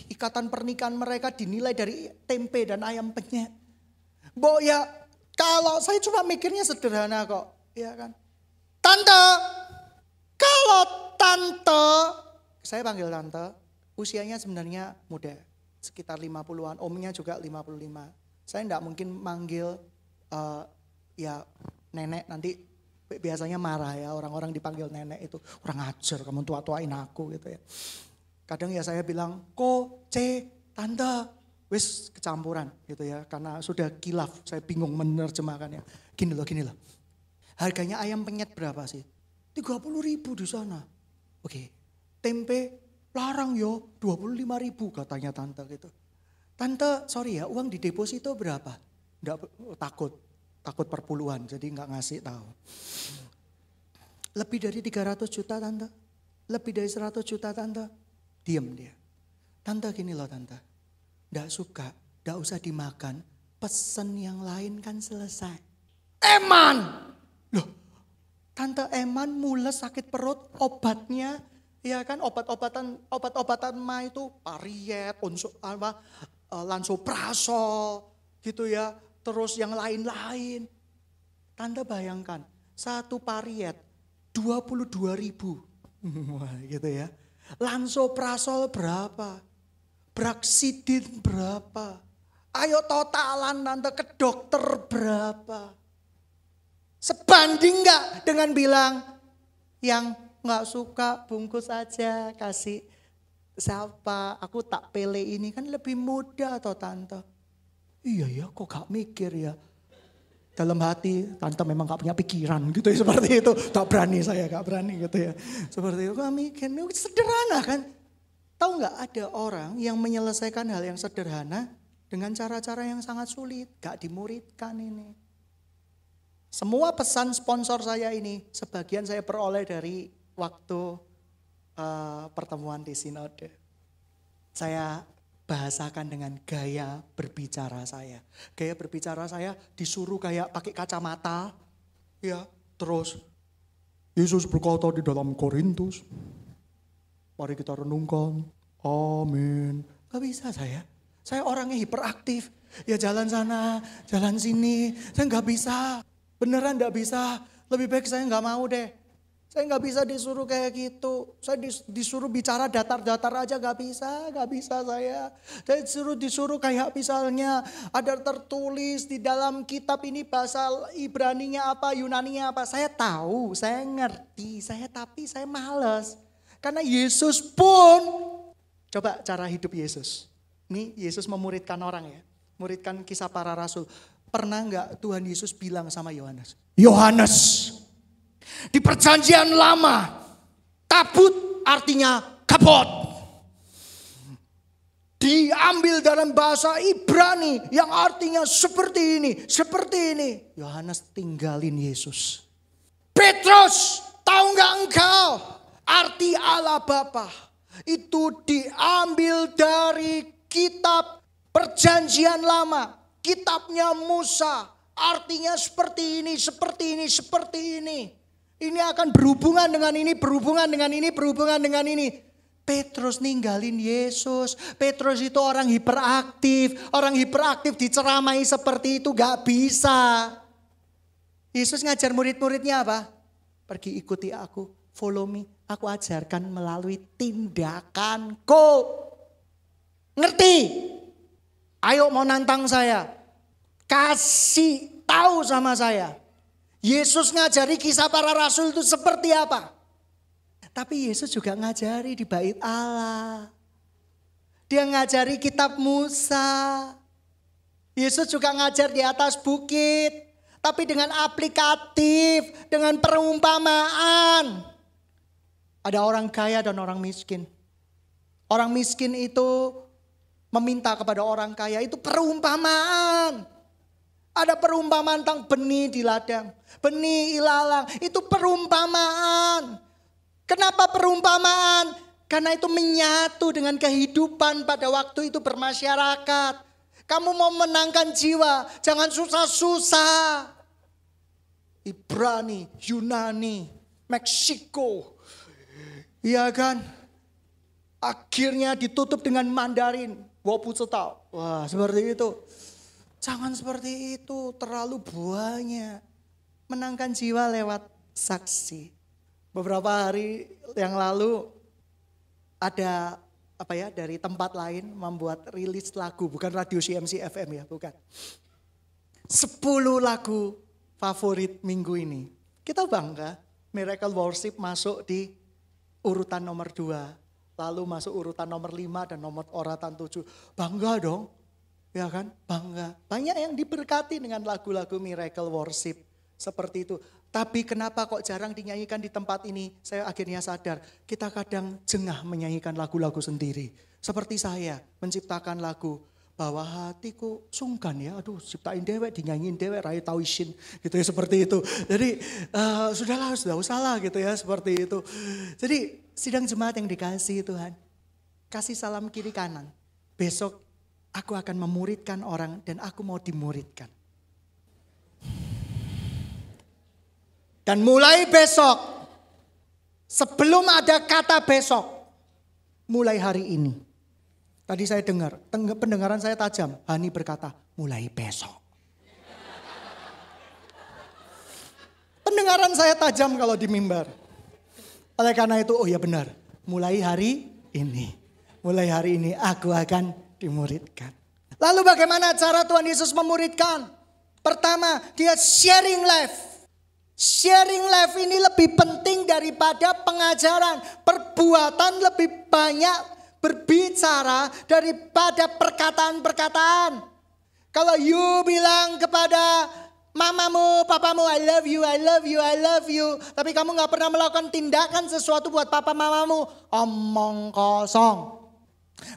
Ikatan pernikahan mereka dinilai dari tempe dan ayam penyet. Ya kalau saya cuma mikirnya sederhana kok. Ya kan? Tante, kalau tante, saya panggil tante, usianya sebenarnya muda. Sekitar 50-an, omnya juga 55. Saya enggak mungkin manggil nenek, nanti biasanya marah ya orang-orang dipanggil nenek itu. Kurang ajar kamu tua-tuain aku gitu ya. Kadang ya saya bilang tante, wis kecampuran gitu ya. Karena sudah kilaf, saya bingung menerjemahkannya. Gini loh. Harganya ayam penyet berapa sih? 30.000 di sana. Oke, tempe larang yo 25.000 katanya tante gitu. Tante sorry ya, uang di deposito berapa? Nggak, takut perpuluhan jadi nggak ngasih tahu. Lebih dari 300 juta tante, lebih dari 100 juta tante. Diem dia. Tante gini loh tante, nggak suka, nggak usah dimakan, pesen yang lain kan selesai. Eman, loh tante Eman mules sakit perut, obatnya ya kan obat-obatan mah itu pariet, lansoprazol gitu ya. Terus yang lain-lain. Tante bayangkan, satu pariet 22.000. Wah gitu ya. Lansoprazol berapa? Braxidin berapa? Ayo totalan tante ke dokter berapa? Sebanding gak dengan bilang yang gak suka bungkus aja kasih siapa? Aku tak pilih ini kan lebih mudah toh tante. Iya ya kok gak mikir ya. Dalam hati tante memang gak punya pikiran gitu ya seperti itu. Tak berani saya gak berani gitu ya. Seperti itu gak mikir. Sederhana kan. Tahu gak ada orang yang menyelesaikan hal yang sederhana dengan cara-cara yang sangat sulit. Gak dimuridkan ini. Semua pesan sponsor saya ini sebagian saya peroleh dari waktu pertemuan di sinode. Saya bahasakan dengan gaya berbicara saya. Gaya berbicara saya disuruh kayak pakai kacamata. Ya, terus Yesus berkata di dalam Korintus. Mari kita renungkan. Amin. Gak bisa saya. Saya orangnya hiperaktif. Ya jalan sana, jalan sini. Saya gak bisa. Beneran gak bisa. Lebih baik saya gak mau deh. Saya gak bisa disuruh kayak gitu. Saya disuruh bicara datar-datar aja gak bisa saya. Saya disuruh kayak misalnya ada tertulis di dalam kitab ini bahasa Ibraninya apa, Yunaninya apa. Saya tahu, saya ngerti, tapi saya malas. Karena Yesus pun, coba cara hidup Yesus. Ini Yesus memuridkan orang ya, muridkan kisah para rasul. Pernah gak Tuhan Yesus bilang sama Yohanes? Yohanes, di perjanjian lama, tabut artinya kabot. Diambil dalam bahasa Ibrani yang artinya seperti ini, seperti ini. Yohanes tinggalin Yesus. Petrus, tahu gak engkau arti Allah Bapa? Itu diambil dari kitab perjanjian lama. Kitabnya Musa. Artinya seperti ini, seperti ini, seperti ini. Ini akan berhubungan dengan ini, berhubungan dengan ini, berhubungan dengan ini. Petrus ninggalin Yesus. Petrus itu orang hiperaktif. Orang hiperaktif diceramai seperti itu gak bisa. Yesus ngajar murid-muridnya apa? Pergi ikuti aku, follow me. Aku ajarkan melalui tindakanku. Ngerti? Ayo mau nantang saya. Kasih tahu sama saya. Yesus ngajari kisah para rasul itu seperti apa. Tapi Yesus juga ngajari di bait Allah. Dia ngajari kitab Musa. Yesus juga ngajar di atas bukit. Tapi dengan aplikatif, dengan perumpamaan. Ada orang kaya dan orang miskin. Orang miskin itu meminta kepada orang kaya, itu perumpamaan. Ada perumpamaan tentang benih di ladang, benih ilalang, itu perumpamaan. Kenapa perumpamaan? Karena itu menyatu dengan kehidupan pada waktu itu bermasyarakat. Kamu mau menangkan jiwa, jangan susah-susah. Ibrani, Yunani, Meksiko. Iya kan? Akhirnya ditutup dengan Mandarin. Wah, seperti itu. Jangan seperti itu, terlalu banyak. Menangkan jiwa lewat saksi. Beberapa hari yang lalu ada dari tempat lain membuat rilis lagu, bukan radio CMC FM ya, bukan. 10 lagu favorit minggu ini. Kita bangga, Miracle Worship masuk di urutan nomor 2. Lalu masuk urutan nomor 5 dan nomor urutan 7. Bangga dong, ya kan? Bangga. Banyak yang diberkati dengan lagu-lagu Miracle Worship seperti itu. Tapi kenapa kok jarang dinyanyikan di tempat ini? Saya akhirnya sadar, kita kadang jengah menyanyikan lagu-lagu sendiri. Seperti saya menciptakan lagu, bahwa hatiku sungkan ya, aduh ciptain dewek, dinyanyiin dewek, Rai Tawishin gitu ya, seperti itu. Jadi sudah usahlah gitu ya, seperti itu. Jadi sidang jemaat yang dikasihi Tuhan, kasih salam kiri kanan. Besok aku akan memuridkan orang dan aku mau dimuridkan. Dan mulai besok, sebelum ada kata besok, mulai hari ini. Tadi saya dengar, pendengaran saya tajam. Hani berkata, mulai besok. Pendengaran saya tajam kalau di mimbar. Oleh karena itu, oh ya benar. Mulai hari ini. Mulai hari ini aku akan dimuridkan. Lalu bagaimana cara Tuhan Yesus memuridkan? Pertama, dia sharing life. Sharing life ini lebih penting daripada pengajaran. Perbuatan lebih banyak berbicara daripada perkataan-perkataan. Kalau you bilang kepada mamamu, papamu, I love you, I love you, I love you. Tapi kamu gak pernah melakukan tindakan sesuatu buat papa mamamu. Omong kosong.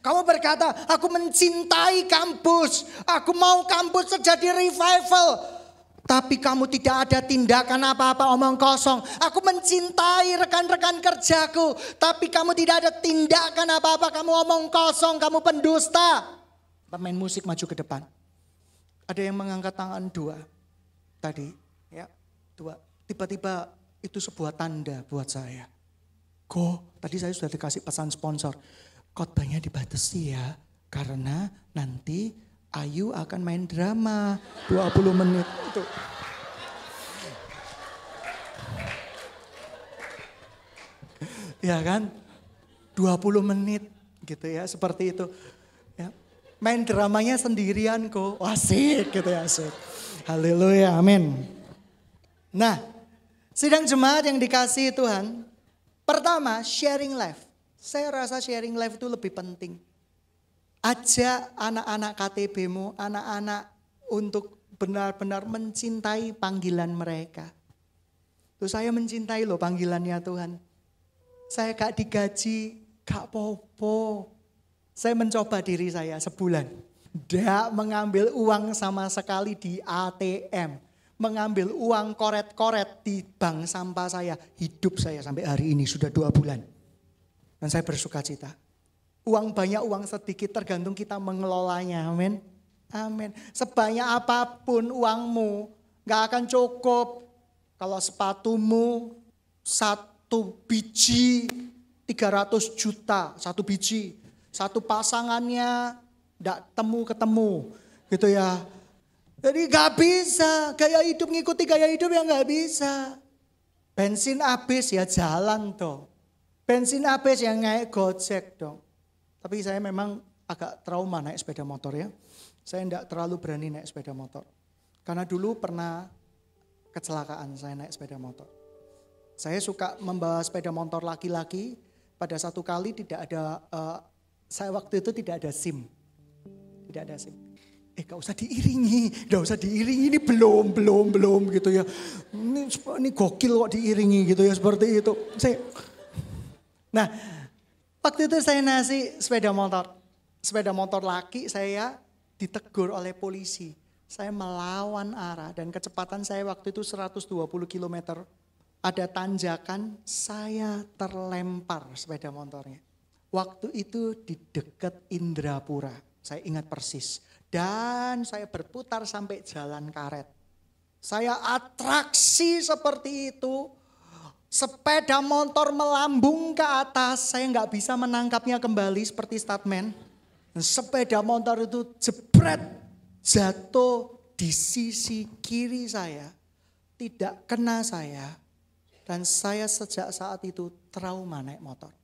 Kamu berkata, aku mencintai kampus. Aku mau kampus terjadi revival. Tapi kamu tidak ada tindakan apa-apa, omong kosong. Aku mencintai rekan-rekan kerjaku. Tapi kamu tidak ada tindakan apa-apa, kamu omong kosong, kamu pendusta. Pemain musik maju ke depan. Ada yang mengangkat tangan 2 tadi. Ya, 2. Tiba-tiba itu sebuah tanda buat saya. Tadi saya sudah dikasih pesan sponsor. Khotbahnya dibatasi ya. Karena nanti Ayu akan main drama 20 menit itu. Ya kan? 20 menit gitu ya, seperti itu. Ya. Main dramanya sendirian kok. Asik gitu ya, asik. Haleluya, amin. Nah, sidang jemaat yang dikasihi Tuhan. Pertama, sharing life. Saya rasa sharing life itu lebih penting. Ajak anak-anak KTB-mu, anak-anak untuk benar-benar mencintai panggilan mereka. Tuh saya mencintai loh panggilannya Tuhan. Saya gak digaji, gak popo. Saya mencoba diri saya sebulan. Gak mengambil uang sama sekali di ATM. Mengambil uang koret-koret di bank sampah saya. Hidup saya sampai hari ini sudah 2 bulan. Dan saya bersuka cita. Uang banyak, uang sedikit tergantung kita mengelolanya. Amin. Amin. Sebanyak apapun uangmu gak akan cukup. Kalau sepatumu 1 biji 300 juta. 1 biji. 1 pasangannya gak ketemu gitu ya. Jadi gak bisa. Gaya hidup ngikuti gaya hidup yang gak bisa. Bensin habis ya jalan toh. Bensin habis ya naik Gojek dong. Tapi saya memang agak trauma naik sepeda motor ya. Saya tidak terlalu berani naik sepeda motor. Karena dulu pernah kecelakaan saya naik sepeda motor. Saya suka membawa sepeda motor laki-laki. Pada satu kali tidak ada, saya waktu itu tidak ada SIM. Tidak ada SIM. Gak usah diiringi, ini belum gitu ya. Ini gokil kok diiringi gitu ya, seperti itu. Nah, waktu itu saya naik sepeda motor laki, saya ditegur oleh polisi. Saya melawan arah dan kecepatan saya waktu itu 120 km. Ada tanjakan, saya terlempar sepeda motornya. Waktu itu di dekat Indrapura, saya ingat persis. Dan saya berputar sampai Jalan Karet. Saya atraksi seperti itu. Sepeda motor melambung ke atas, saya nggak bisa menangkapnya kembali seperti stuntman. Sepeda motor itu jebret, jatuh di sisi kiri saya, tidak kena saya. Dan saya sejak saat itu trauma naik motor.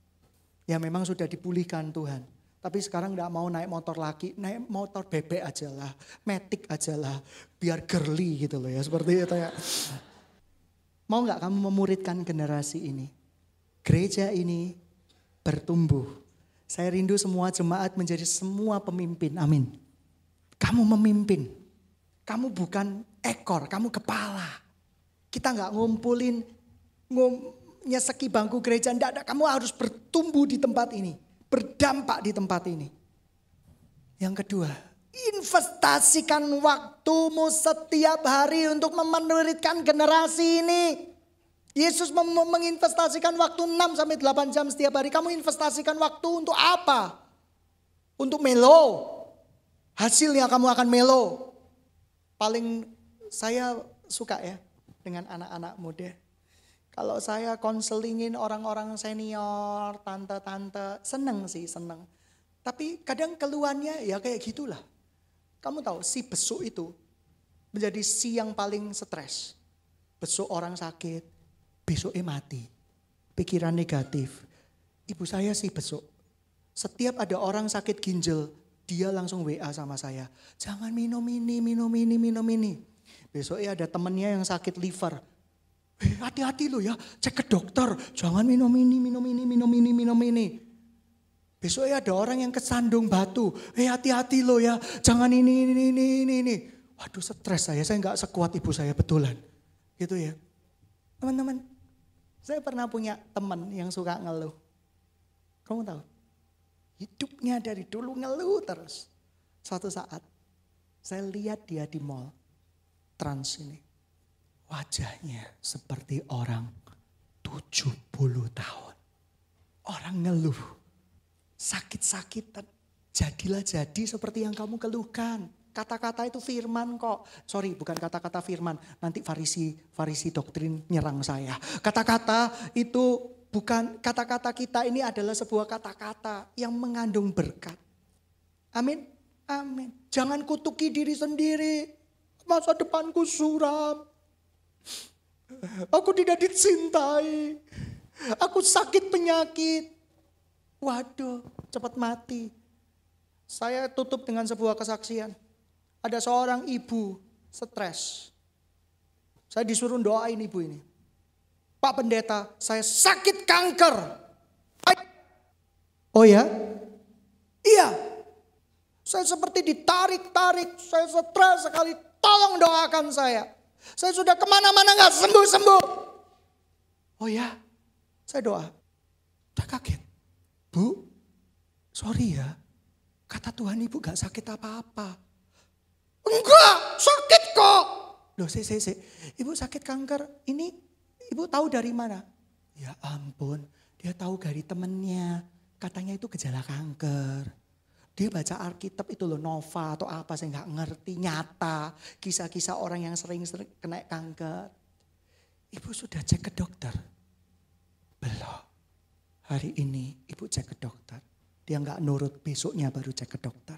Ya memang sudah dipulihkan Tuhan. Tapi sekarang gak mau naik motor lagi, naik motor bebek aja lah, matic aja lah. Biar girly gitu loh ya, seperti itu ya. Mau gak kamu memuridkan generasi ini? Gereja ini bertumbuh. Saya rindu semua jemaat menjadi semua pemimpin, amin. Kamu memimpin, kamu bukan ekor, kamu kepala. Kita gak ngumpulin, nyeseki bangku gereja, enggak, kamu harus bertumbuh di tempat ini. Berdampak di tempat ini. Yang kedua, investasikan waktumu setiap hari untuk memuridkan generasi ini. Yesus menginvestasikan waktu 6-8 jam setiap hari. Kamu investasikan waktu untuk apa? Untuk melo. Hasilnya kamu akan melo. Paling saya suka ya dengan anak-anak muda. Kalau saya konselingin orang-orang senior, tante-tante, seneng sih, seneng. Tapi kadang keluhannya ya kayak gitulah. Kamu tahu si besuk itu menjadi si yang paling stres. Besuk orang sakit, besoknya mati. Pikiran negatif. Ibu saya sih besuk. Setiap ada orang sakit ginjal, dia langsung WA sama saya. Jangan minum ini. Besoknya ada temennya yang sakit liver. Hati-hati lo ya, cek ke dokter. Jangan minum ini. Besoknya ada orang yang kesandung batu. Hati-hati lo ya, jangan ini. Waduh stres saya gak sekuat ibu saya betulan. Gitu ya. Teman-teman, saya pernah punya teman yang suka ngeluh. Kamu tahu? Hidupnya dari dulu ngeluh terus. Suatu saat, saya lihat dia di mall. Trans ini. Wajahnya seperti orang 70 tahun. Orang ngeluh. Sakit-sakitan. Jadilah jadi seperti yang kamu keluhkan. Kata-kata itu firman kok. Sorry, bukan kata-kata firman. Nanti Farisi doktrin nyerang saya. Kata-kata itu bukan, kata-kata kita ini adalah sebuah kata-kata yang mengandung berkat. Amin. Amin. Jangan kutuki diri sendiri. Masa depanku suram. Aku tidak dicintai. Aku sakit penyakit. Waduh, cepat mati. Saya tutup dengan sebuah kesaksian. Ada seorang ibu stres. Saya disuruh doain ibu ini. Pak Pendeta, saya sakit kanker. Oh ya? Iya. Saya seperti ditarik-tarik. Saya stres sekali. Tolong doakan saya. Saya sudah kemana-mana gak sembuh-sembuh. Oh ya? Saya doa. Udah kaget. Bu, sorry ya. Kata Tuhan ibu gak sakit apa-apa. Enggak, sakit kok. Loh, ibu sakit kanker. Ini ibu tahu dari mana? Ya ampun, dia tahu dari temennya. Katanya itu gejala kanker. Dia baca Alkitab itu loh, Nova atau apa, saya nggak ngerti, nyata. Kisah-kisah orang yang sering kena kanker. Ibu sudah cek ke dokter? Belum. Hari ini ibu cek ke dokter. Dia nggak nurut, besoknya baru cek ke dokter.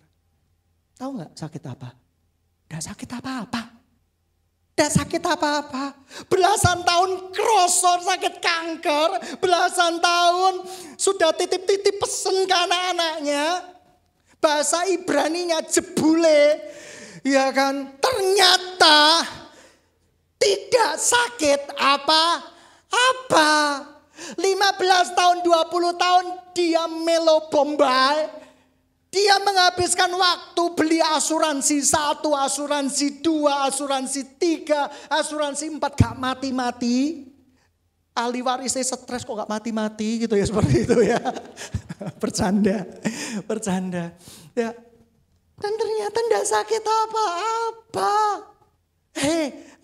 Tahu nggak sakit apa? Nggak sakit apa-apa. Nggak sakit apa-apa. Belasan tahun krosor sakit kanker. Belasan tahun sudah titip-titip pesen ke anak-anaknya. Bahasa Ibraninya jebule, ya kan? Ternyata tidak sakit apa-apa. 15 tahun, 20 tahun dia melo Bombay. Dia menghabiskan waktu beli asuransi 1, asuransi 2, asuransi 3, asuransi 4 gak mati-mati. Ahli warisnya stres kok gak mati-mati gitu ya, seperti itu ya. Bercanda. Ya. Dan ternyata tidak sakit apa-apa.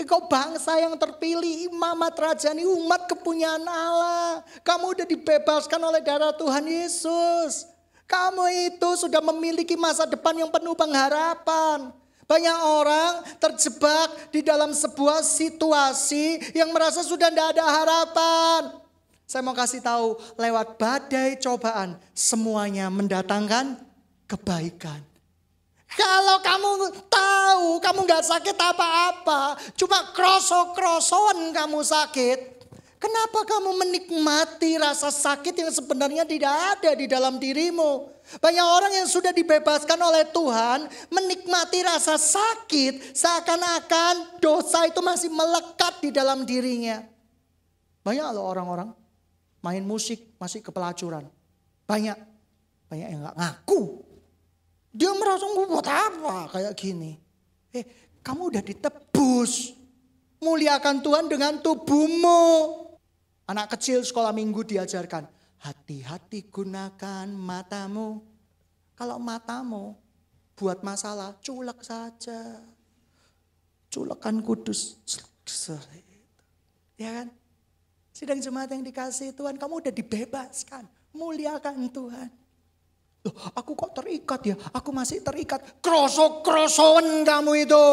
Kau bangsa yang terpilih, imamat rajani, umat kepunyaan Allah. Kamu udah dibebaskan oleh darah Tuhan Yesus. Kamu itu sudah memiliki masa depan yang penuh pengharapan. Banyak orang terjebak di dalam sebuah situasi yang merasa sudah tidak ada harapan. Saya mau kasih tahu, lewat badai cobaan semuanya mendatangkan kebaikan. Kalau kamu tahu kamu gak sakit apa-apa, cuma kroso-krosoan kamu sakit. Kenapa kamu menikmati rasa sakit yang sebenarnya tidak ada di dalam dirimu? Banyak orang yang sudah dibebaskan oleh Tuhan menikmati rasa sakit seakan-akan dosa itu masih melekat di dalam dirinya. Banyak loh orang-orang main musik masih kepelacuran. Banyak yang gak ngaku. Dia merasa buat apa kayak gini. Kamu udah ditebus. Muliakan Tuhan dengan tubuhmu. Anak kecil sekolah minggu diajarkan. Hati-hati gunakan matamu. Kalau matamu buat masalah, culek saja. Culekan kudus. Ya kan? Sidang jemaat yang dikasih Tuhan, kamu udah dibebaskan. Muliakan Tuhan. Loh, aku kok terikat ya? Aku masih terikat. Krosok-krosoan kamu itu.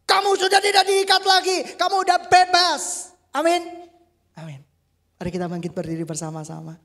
Kamu sudah tidak diikat lagi. Kamu udah bebas. Amin. Amin. Mari kita bangkit berdiri bersama-sama.